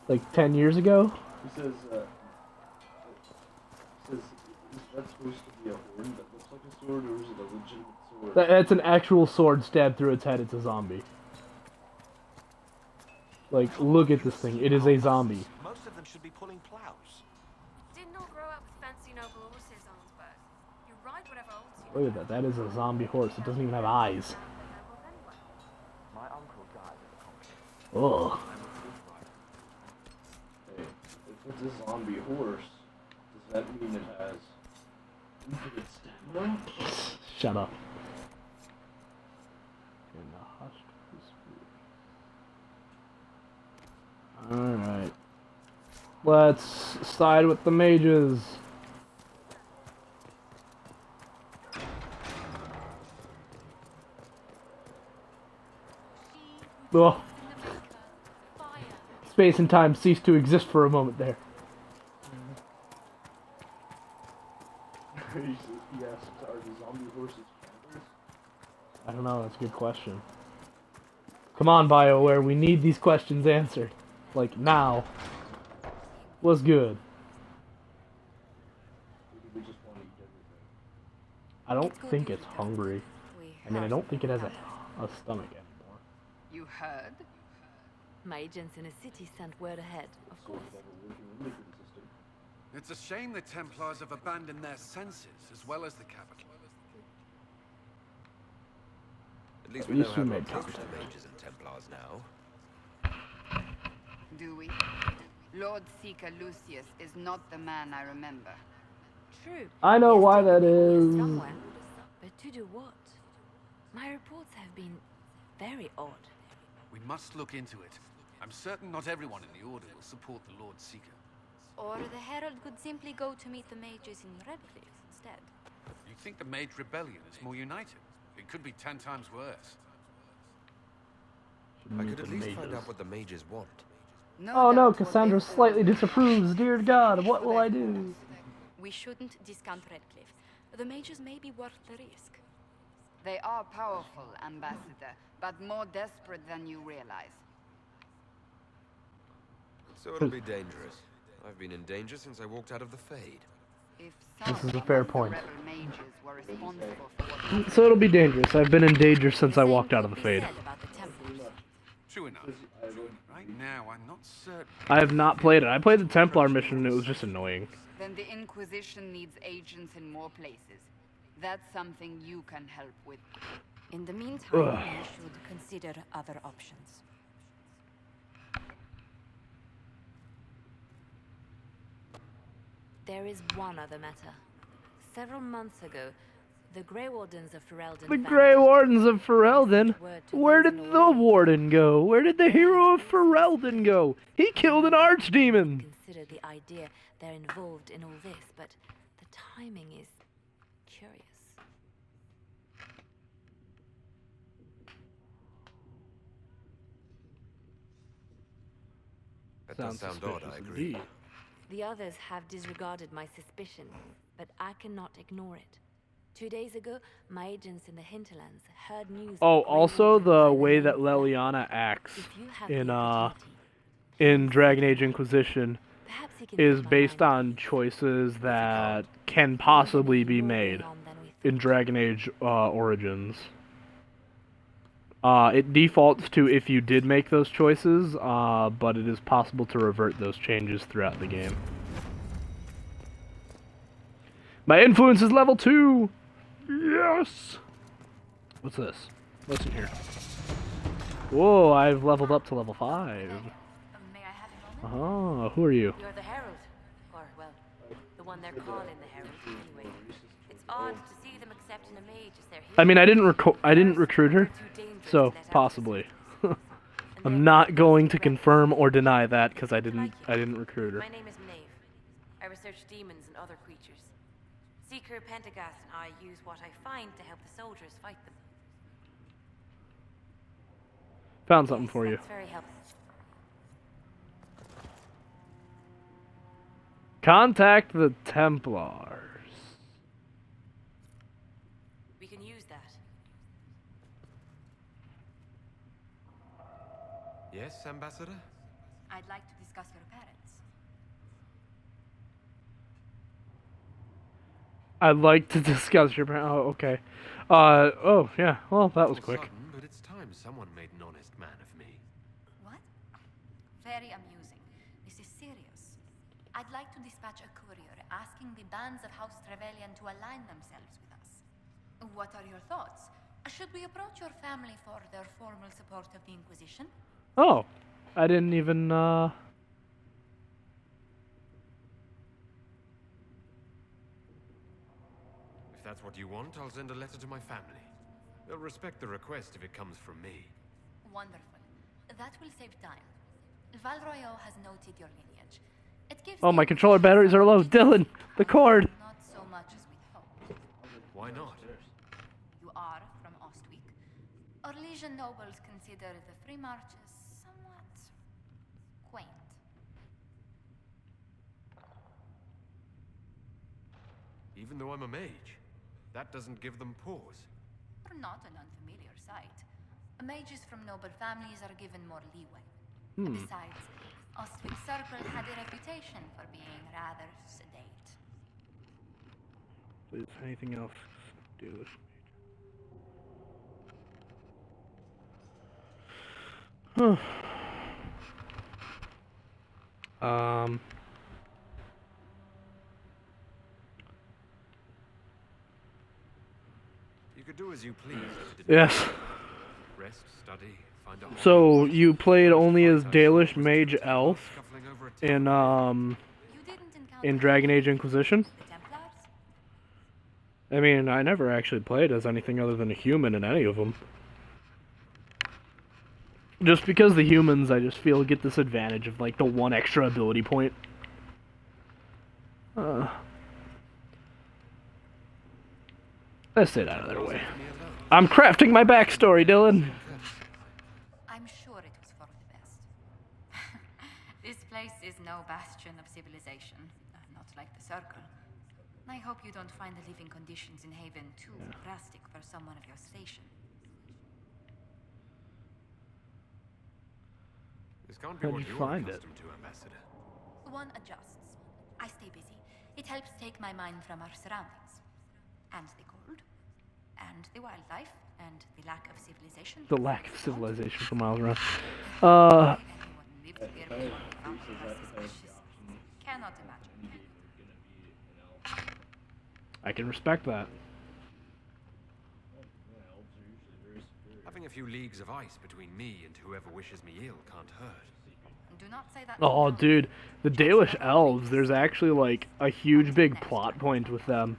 Like 10 years ago? He says, is that supposed to be a horn that looks like a sword, or is it a legitimate sword? That's an actual sword stabbed through its head. It's a zombie. Like, look at this thing. It is a zombie. Most of them should be pulling plows. Didn't all grow up with fancy noble horses, Arnsberg. You ride whatever holds you. Look at that. That is a zombie horse. It doesn't even have eyes. My uncle died in the conflict. Ugh. Hey, if it's a zombie horse, does that mean it has infinite stamina? Shut up. In the hushed whisper. Alright. Let's side with the mages. Ugh. Space and time cease to exist for a moment there. Yes, are the zombie horses cannibals? I don't know, that's a good question. Come on, BioWare, we need these questions answered. Like, now. What's good? We just want to eat everything. I don't think it's hungry. I mean, I don't think it has a stomach anymore. You heard? My agents in a city sent word ahead, of course. It's a shame the Templars have abandoned their senses as well as the capital. At least we know how to Yusume approach Tokyo. the mages and Templars now. Do we? Lord Seeker Lucius is not the man I remember. True. I know why that is. Somewhere. But to do what? My reports have been very odd. We must look into it. I'm certain not everyone in the Order will support the Lord Seeker. Or the Herald could simply go to meet the mages in Redcliffe instead. You think the Mage Rebellion is more united? It could be 10 times worse. I could at least find out what the mages want. Oh no, Cassandra slightly disapproves. Dear God, what will I do? We shouldn't discount Redcliffe. The mages may be worth the risk. They are powerful, Ambassador, but more desperate than you realize. So it'll be dangerous. I've been in danger since I walked out of the Fade. If This is a fair point. rebel mages were responsible for what So it'll be dangerous. I've been in danger since I walked out of the Fade. True enough. Right now, I'm not certain. I have not played it. I played the Templar mission and it was just annoying. Then the Inquisition needs agents in more places. That's something you can help with. In the meantime, Ugh. we should consider other options. There is one other matter. Several months ago, the Grey Wardens of Ferelden The Grey Wardens of Ferelden? Where did the Warden go? Where did the hero of Ferelden go? He killed an archdemon! Consider the idea they're involved in all this, but the timing is curious. That does sound odd, I agree. Indeed. The others have disregarded my suspicion, but I cannot ignore it. 2 days ago, my agents in the hinterlands heard news. Oh, also the way that Leliana acts in Dragon Age Inquisition is based on choices that can possibly be made in Dragon Age Origins. It defaults to if you did make those choices, but it is possible to revert those changes throughout the game. My influence is level 2! Yes! What's this? What's in here? Whoa, I've leveled up to level 5. May I have a moment? Oh, who are you? You're the Herald. Or, well, the one they're calling the Herald, anyway. It's odd to see them accepting a mage as their hero. I mean, I didn't recruit her, so possibly. I'm not going to confirm or deny that because I didn't recruit her. My name is Maeve. I research demons and other creatures. Seeker, Pentagast, and I use what I find to help the soldiers fight them. Found something for you. That's very helpful. Contact the Templars. We can use that. Yes, Ambassador? I'd like to discuss your parents. I'd like to discuss your... Oh, okay. Oh, yeah. Well, that was quick. Sudden, but it's time someone made an honest man of me. What? Very amusing. This is serious. I'd like to dispatch a courier asking the bands of House Trevelyan to align themselves with us. What are your thoughts? Should we approach your family for their formal support of the Inquisition? Oh, I didn't even, If that's what you want, I'll send a letter to my family. They'll respect the request if it comes from me. Wonderful. That will save time. Valroyo has noted your lineage. It gives Oh, my controller batteries are low. Dylan, the cord. not so much as we'd hoped. Why not? You are from Ostwick. Orlesian nobles consider the free marches somewhat quaint. Even though I'm a mage, that doesn't give them pause. Or not an unfamiliar sight. Mages from noble families are given more leeway. Besides, Ostwick Circle had a reputation for being rather sedate. Is anything else to do with... You could do as you please. Yes. Rest, study, find a So you played only as Dalish Mage Elf in Dragon Age Inquisition? I mean, I never actually played as anything other than a human in any of them. Just because the humans, I just feel, get this advantage of, like, the one extra ability point. Let's stay out of their way. I'm crafting my backstory, Dylan. I'm sure it was for the best. This place is no bastion of civilization, not like the Circle. I hope you don't find the living conditions in Haven too drastic for someone of your station. This can't be How'd what you you're find it? accustomed to, Ambassador. One adjusts. I stay busy. It helps take my mind from our surroundings. And the cold. And the wildlife. And the lack of civilization. The lack of civilization for miles around. Cannot imagine. I can respect that. Having a few leagues of ice between me and whoever wishes me ill can't hurt. Do not say that. Oh, dude, the Dalish elves, there's actually, like, a huge big plot point with them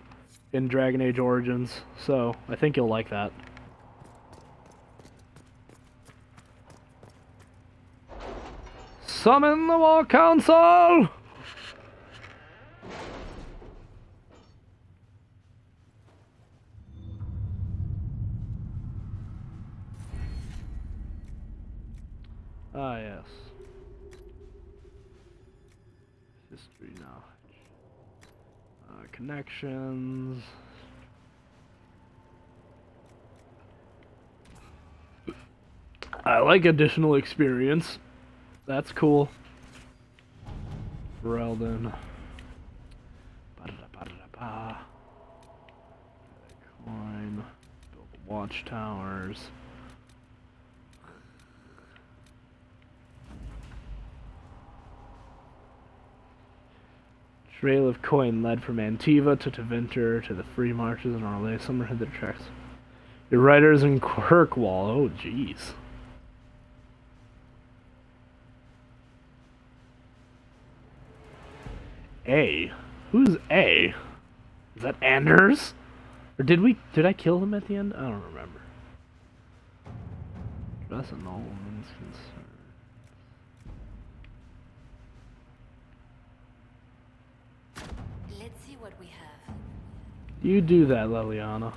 in Dragon Age Origins, so I think you'll like that. Summon the War Council! Ah, yes. History knowledge. Connections. I like additional experience. That's cool. Ferelden. Ba-da-da-ba-da-da-ba. Coin. Build the watchtowers. Trail of coin led from Antiva to Tevinter to the free marches and Orlais. Summer hit the tracks. Your writers in Kirkwall. Oh, jeez. A? Who's A? Is that Anders? Or did I kill him at the end? I don't remember. That's a nobleman's concern. Let's see what we have. You do that, Leliana.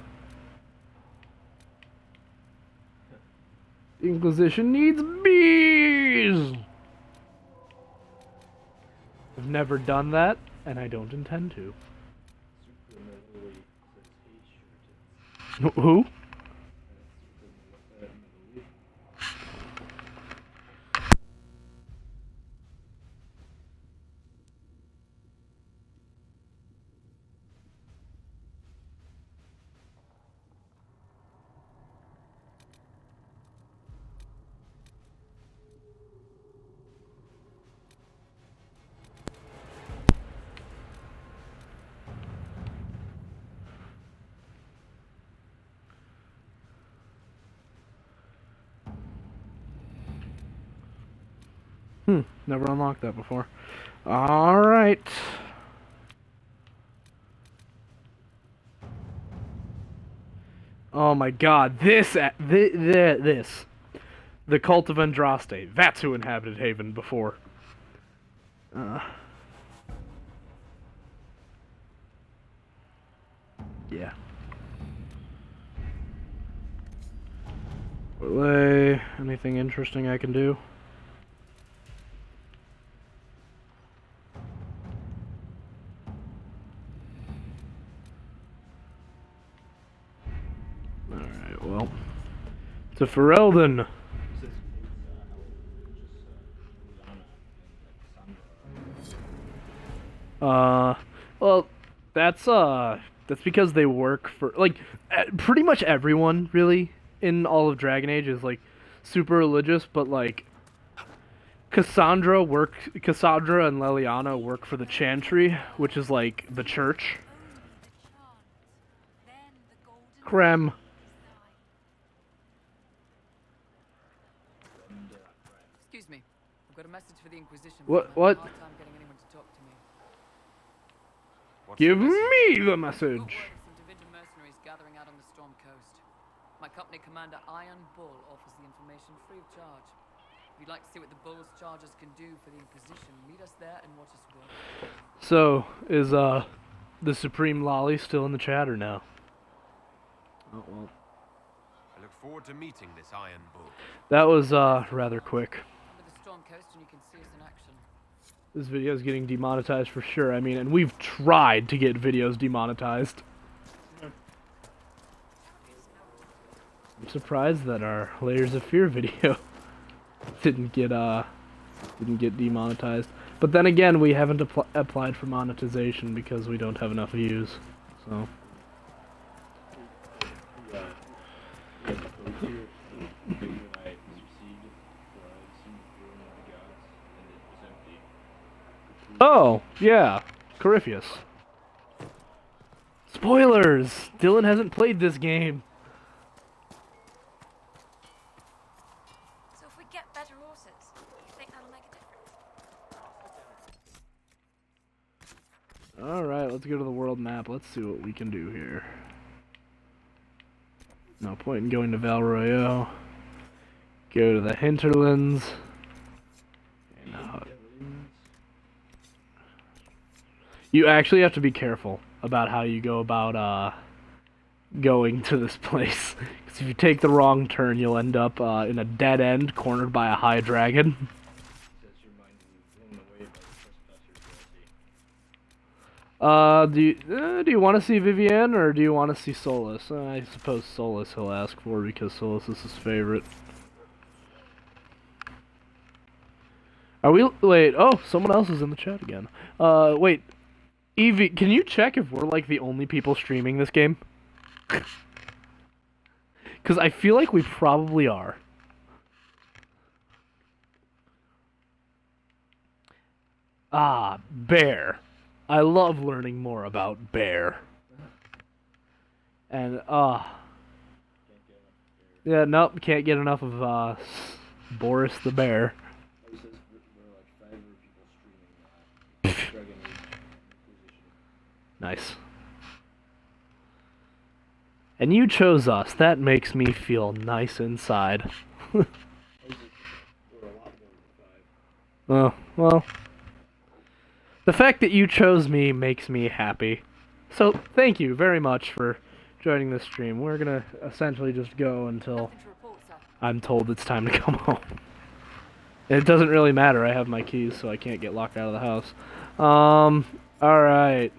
The Inquisition needs bees! I've never done that, and I don't intend to. Who? Never unlocked that before. Alright. Oh my god, this. The Cult of Andraste. That's who inhabited Haven before. Yeah. Orlais, anything interesting I can do? Alright, well. To Ferelden. Well, that's because they work for, like, pretty much everyone, really, in all of Dragon Age is, like, super religious, but, like, Cassandra and Leliana work for the Chantry, which is, like, the church. Creme. Got a message for the Inquisition. What? but I have a What? hard time getting anyone to talk to me. Give me the message. Some Division mercenaries gathering out on the Storm Coast. My company commander, Iron Bull, offers the information free of charge. If you'd like to see what the Bull's charges can do for the Inquisition, meet us there and watch us work. So, is the Supreme Lolly still in the chat or no? Oh well. I look forward to meeting this Iron Bull. That was rather quick. Under the Storm Coast and you can see us in action. This video is getting demonetized for sure. I mean, and we've tried to get videos demonetized. I'm surprised that our Layers of Fear video didn't get demonetized. But then again, we haven't applied for monetization because we don't have enough views. So. Oh, yeah. Corypheus. Spoilers! Dylan hasn't played this game. So if we get better horses, you think that'll make a difference? Alright, let's go to the world map. Let's see what we can do here. No point in going to Val Royeaux. Go to the hinterlands. You actually have to be careful about how you go about going to this place. Because if you take the wrong turn, you'll end up in a dead end, cornered by a high dragon. Do you want to see Vivienne or do you want to see Solus? I suppose Solus he'll ask for because Solus is his favorite. Are we? Wait. Oh, someone else is in the chat again. Wait. Evie, can you check if we're like the only people streaming this game? Because I feel like we probably are. Ah, Bear. I love learning more about Bear. And, yeah, nope, can't get enough of, Boris the Bear. Nice. And you chose us. That makes me feel nice inside. Oh, well. The fact that you chose me makes me happy. So, thank you very much for joining this stream. We're gonna essentially just go until I'm told it's time to come home. It doesn't really matter. I have my keys, so I can't get locked out of the house. Alright.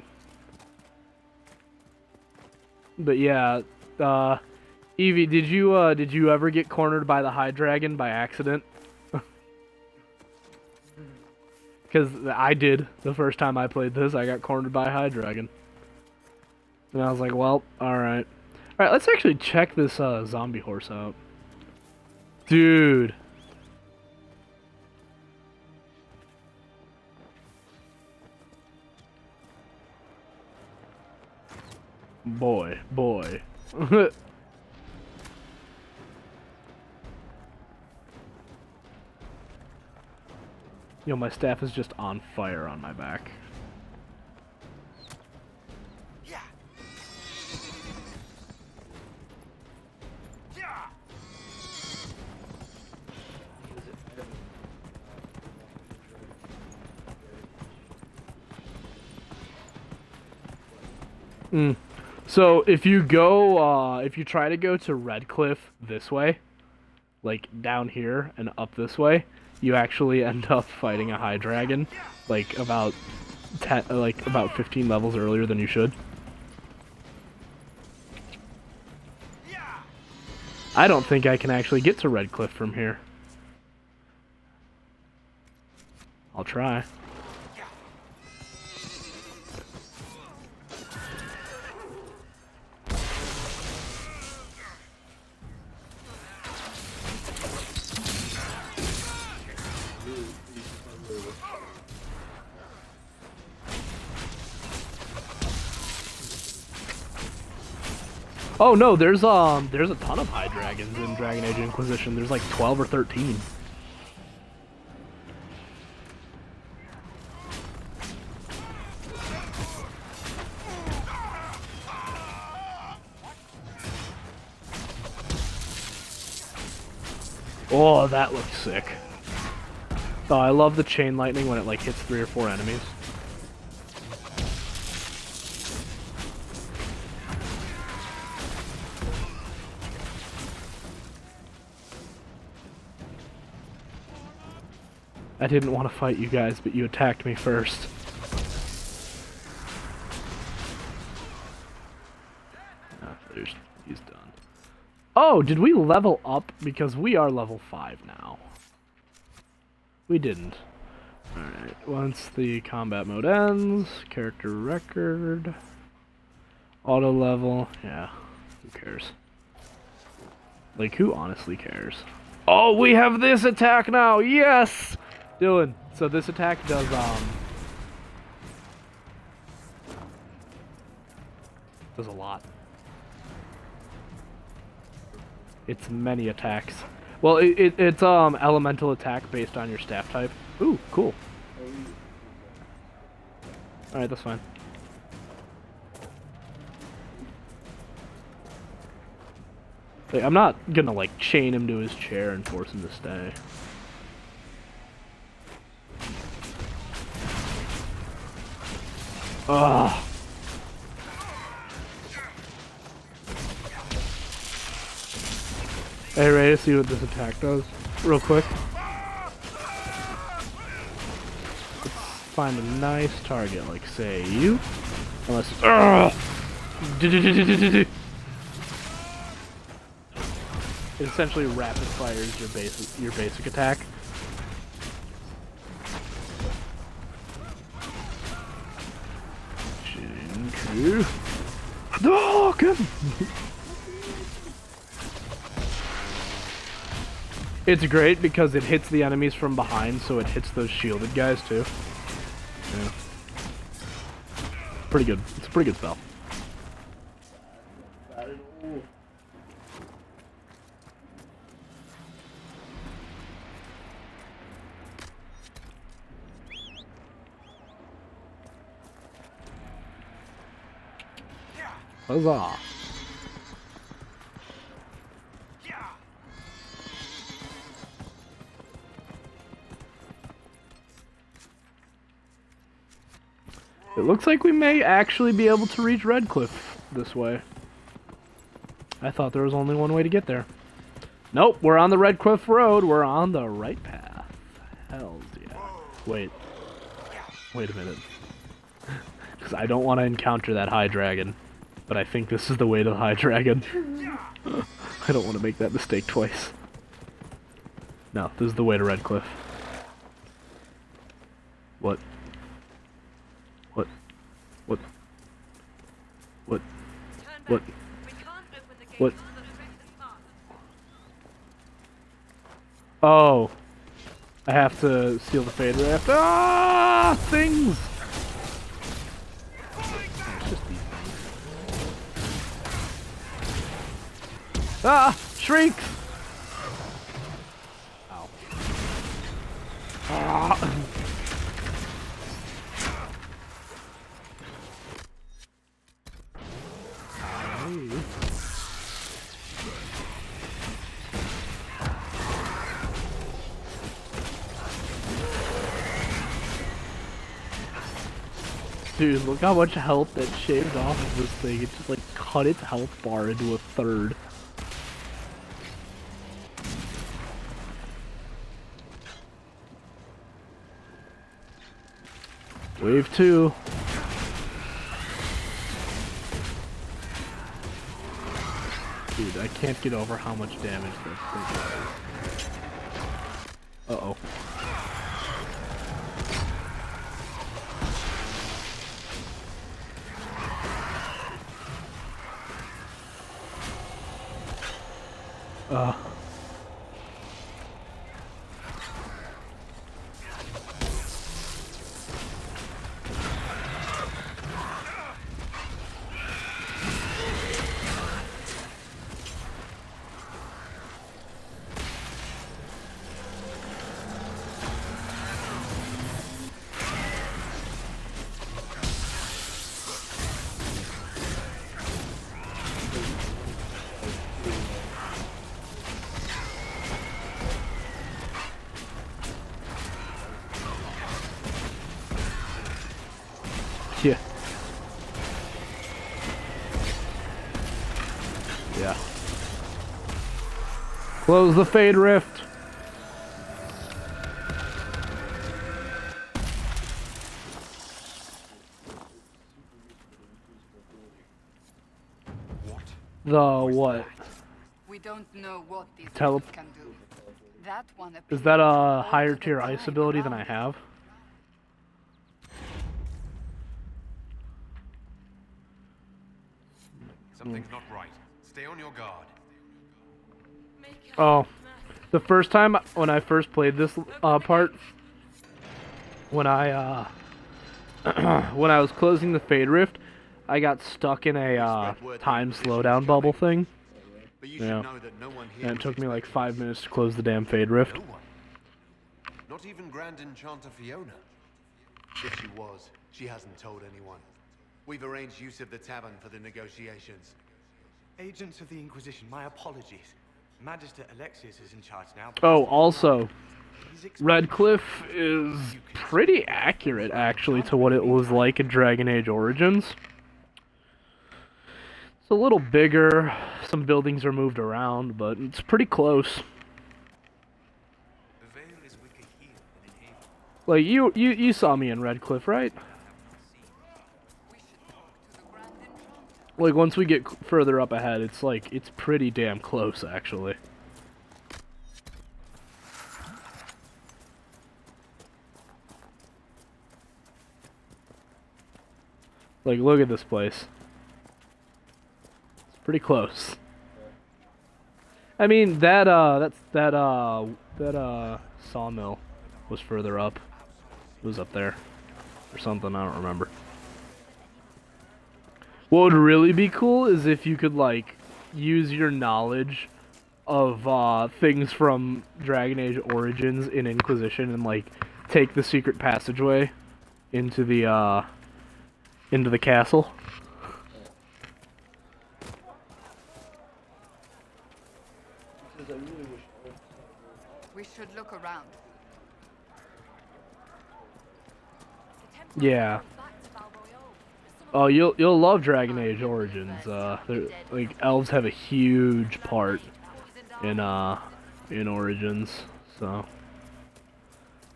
But yeah, Evie, did you ever get cornered by the High Dragon by accident? Because I did the first time I played this. I got cornered by a High Dragon, and I was like, well, alright. Alright, let's actually check this zombie horse out. Dude. Boy. Yo, my staff is just on fire on my back. Yeah. So if you go, if you try to go to Redcliffe this way, like down here and up this way, you actually end up fighting a High Dragon, like about 15 levels earlier than you should. I don't think I can actually get to Redcliffe from here. I'll try. Oh no, there's a ton of High Dragons in Dragon Age Inquisition. There's like 12 or 13. Oh, that looks sick. Oh, I love the chain lightning when it like hits 3 or 4 enemies. I didn't want to fight you guys, but you attacked me first. He's done. Oh, did we level up? Because we are level 5 now. We didn't. Alright, once the combat mode ends, character record, auto level, yeah, who cares? Like, who honestly cares? Oh, we have this attack now, yes! Dylan, so this attack does, does a lot. It's many attacks. Well, it's elemental attack based on your staff type. Ooh, cool. Alright, that's fine. Like, I'm not gonna like chain him to his chair and force him to stay. Ugh. Hey, ready to see what this attack does? Real quick. Let's find a nice target, like say you. Unless it essentially rapid fires your basic attack. Shinku. Oh, good. It's great because it hits the enemies from behind, so it hits those shielded guys too. Yeah. Pretty good. It's a pretty good spell. Huzzah! It looks like we may actually be able to reach Redcliffe this way. I thought there was only one way to get there. Nope, we're on the Redcliffe Road. We're on the right path. Hells yeah. Wait a minute. Because I don't want to encounter that high dragon. But I think this is the way to the high dragon. I don't want to make that mistake twice. No, this is the way to Redcliffe. What? What? What? What? What? What? Oh. I have to seal the fade raft. Ah! Things! It's just these things. Ah! Shrieks! Ow. Ah! Dude, look how much health that shaved off of this thing. It just like cut its health bar into a third. Wave 2. Dude, I can't get over how much damage that thing does. Uh-oh. Yeah. Close the Fade Rift. The what? We don't know what these Tele- can do. That one Is that a higher tier ice ability than I have? Something's not right. Stay on your guard. Oh, the first time when I first played this part, when I when I was closing the Fade Rift, I got stuck in a time slowdown bubble thing. Yeah, and it took me like 5 minutes to close the damn Fade Rift. Not even Grand Enchanter Fiona. If she was, she hasn't told anyone. We've arranged use of the tavern for the negotiations. Agents of the Inquisition, my apologies. Magister Alexius is in charge now. Oh, also, Redcliffe is pretty accurate, actually, to what it was like in Dragon Age Origins. It's a little bigger, some buildings are moved around, but it's pretty close. Like, you saw me in Redcliffe, right? Like, once we get further up ahead, it's like, it's pretty damn close, actually. Like, look at this place. It's pretty close. I mean, that sawmill was further up. It was up there. Or something, I don't remember. What would really be cool is if you could, like, use your knowledge of things from Dragon Age Origins in Inquisition and, like, take the secret passageway into the castle. We should look around. Yeah. Oh, you'll love Dragon Age Origins. Like, elves have a huge part in Origins, so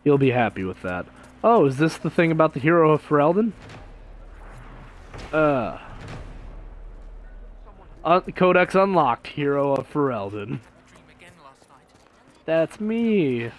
you'll be happy with that. Oh, is this the thing about the hero of Ferelden? Codex unlocked, hero of Ferelden. That's me.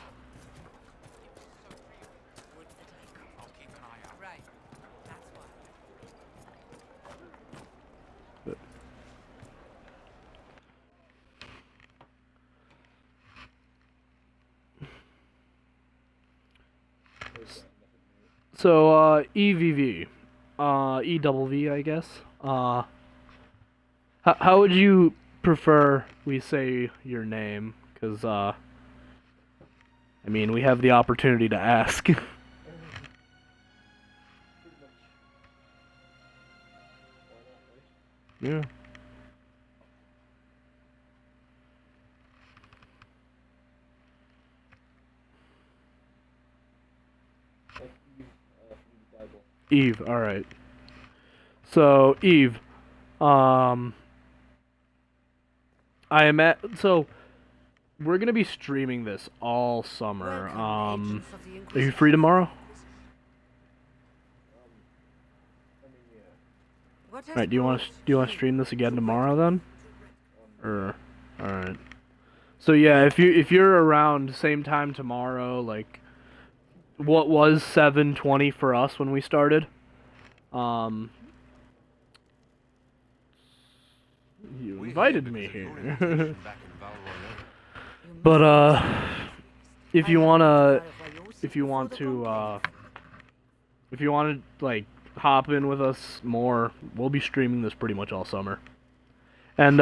So, EVV. EVV, I guess. How would you prefer we say your name? Because, I mean, we have the opportunity to ask. Yeah. Eve, alright. So, Eve, I am at, so, we're gonna be streaming this all summer. Are you free tomorrow? Alright, do you want to stream this again tomorrow then? Or, alright. So yeah, if you're around same time tomorrow, like, what was 7:20 for us when we started? You invited me here. But if you want to like hop in with us more, we'll be streaming this pretty much all summer. And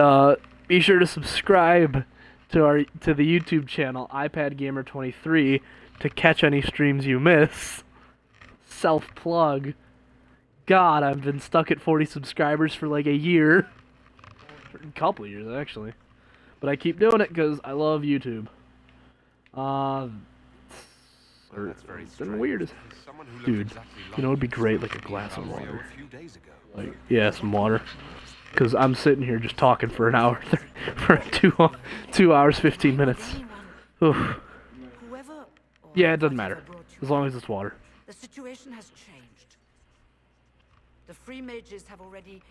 be sure to subscribe to the YouTube channel iPadGamer23 to catch any streams you miss. Self-plug. God, I've been stuck at 40 subscribers for like a year. A couple of years, actually. But I keep doing it because I love YouTube. It's been weird as... Dude, you know, it'd be great, like a glass of water. Like, yeah, some water. because I'm sitting here just talking for an hour, for 2 hours 15 minutes. Oof. Yeah, it doesn't matter as long as it's water. The situation has changed. The free mages have already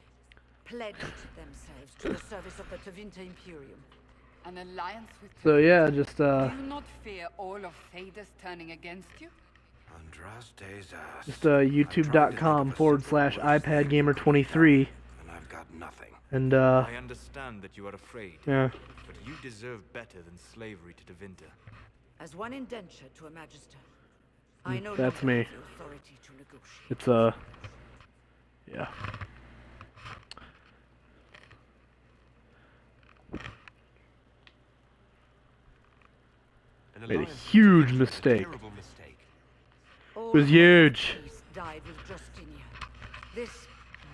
pledged themselves to the service of the Tevinter Imperium. An alliance with So yeah, just Do you not fear all of Thedas turning against you? just youtube.com/iPadGamer23. And I've got nothing. And I understand that you are afraid. Yeah. But you deserve better than slavery to Tevinter. As one indenture to a magister, I know That's longer me. have the authority to negotiate. It's yeah. Made a huge mistake. It was huge. Died with Justinia. This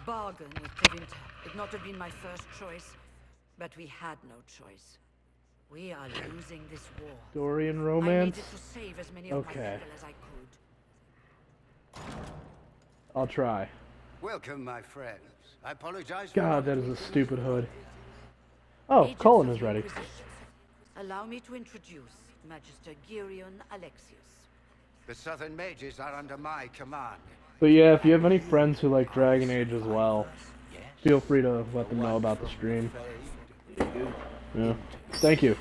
bargain with Tevinter would not have been my first choice, but we had no choice. We are losing this war. Dorian I romance. needed to save as many of my Okay. people as I could. I'll try. Welcome, my friends. I apologize for God, that not is a being stupid hood. Oh, Agents Cullen of is the ready. Inquisition, allow me to introduce Magister Girion Alexius. The Southern Mages are under my command. But yeah, if you have any friends who like Dragon Age as well, feel free to let them know about the stream. Yeah. Thank you.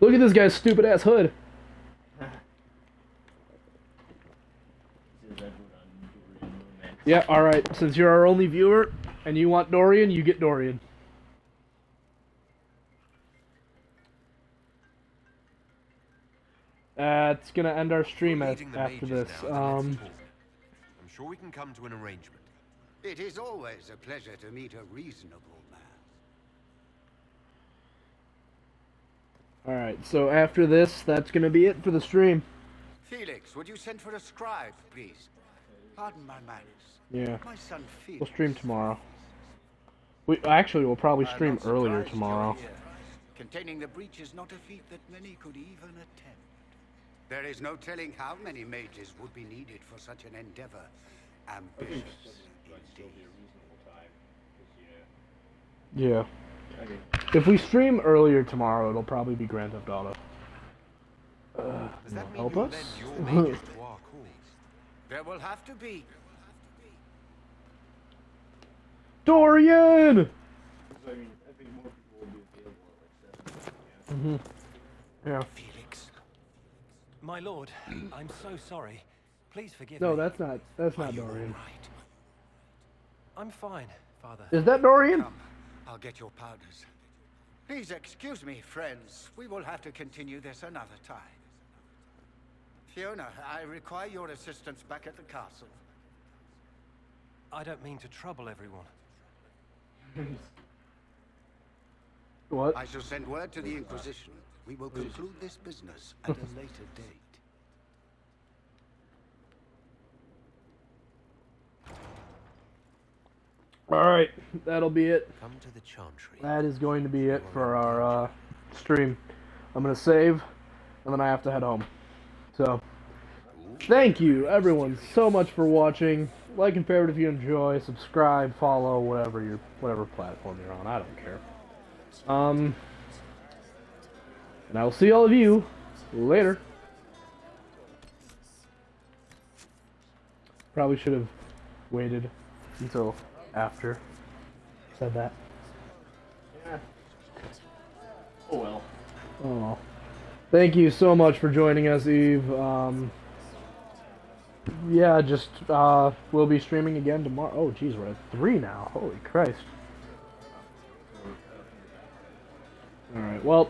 Look at this guy's stupid ass hood. Yeah, alright. Since you're our only viewer and you want Dorian, you get Dorian. It's gonna end our stream after this. I'm sure we can come to an arrangement. It is always a pleasure to meet a reasonable man. Alright, so after this, that's gonna be it for the stream. Felix, would you send for a scribe, please? Pardon my manners. Yeah. My son Felix. We'll stream tomorrow. We'll probably stream earlier tomorrow. Containing the breach is not a feat that many could even attempt. There is no telling how many mages would be needed for such an endeavor. Ambitious indeed. Yeah. If we stream earlier tomorrow, it'll probably be Grand Theft Auto. Help us? There will have to be. Dorian! Yeah. Felix. My lord, I'm so sorry. Please forgive No, me. that's not Dorian. I'm fine, Father. Is that Dorian? Come, I'll get your powders. Please excuse me, friends. We will have to continue this another time. Fiona, I require your assistance back at the castle. I don't mean to trouble everyone. What? I shall send word to the Inquisition. We will conclude this business at a later date. Alright, that'll be it. Come to the Chantry. That is going to be it for our stream. I'm going to save, and then I have to head home. So, thank you everyone so much for watching. Like and favorite if you enjoy. Subscribe, follow, whatever platform you're on. I don't care. And I will see all of you later. Probably should have waited until after said that. Yeah. Oh well. Oh well. Thank you so much for joining us, Eve. Yeah, just we'll be streaming again tomorrow. Oh jeez, we're at 3 now. Holy Christ. Alright, well,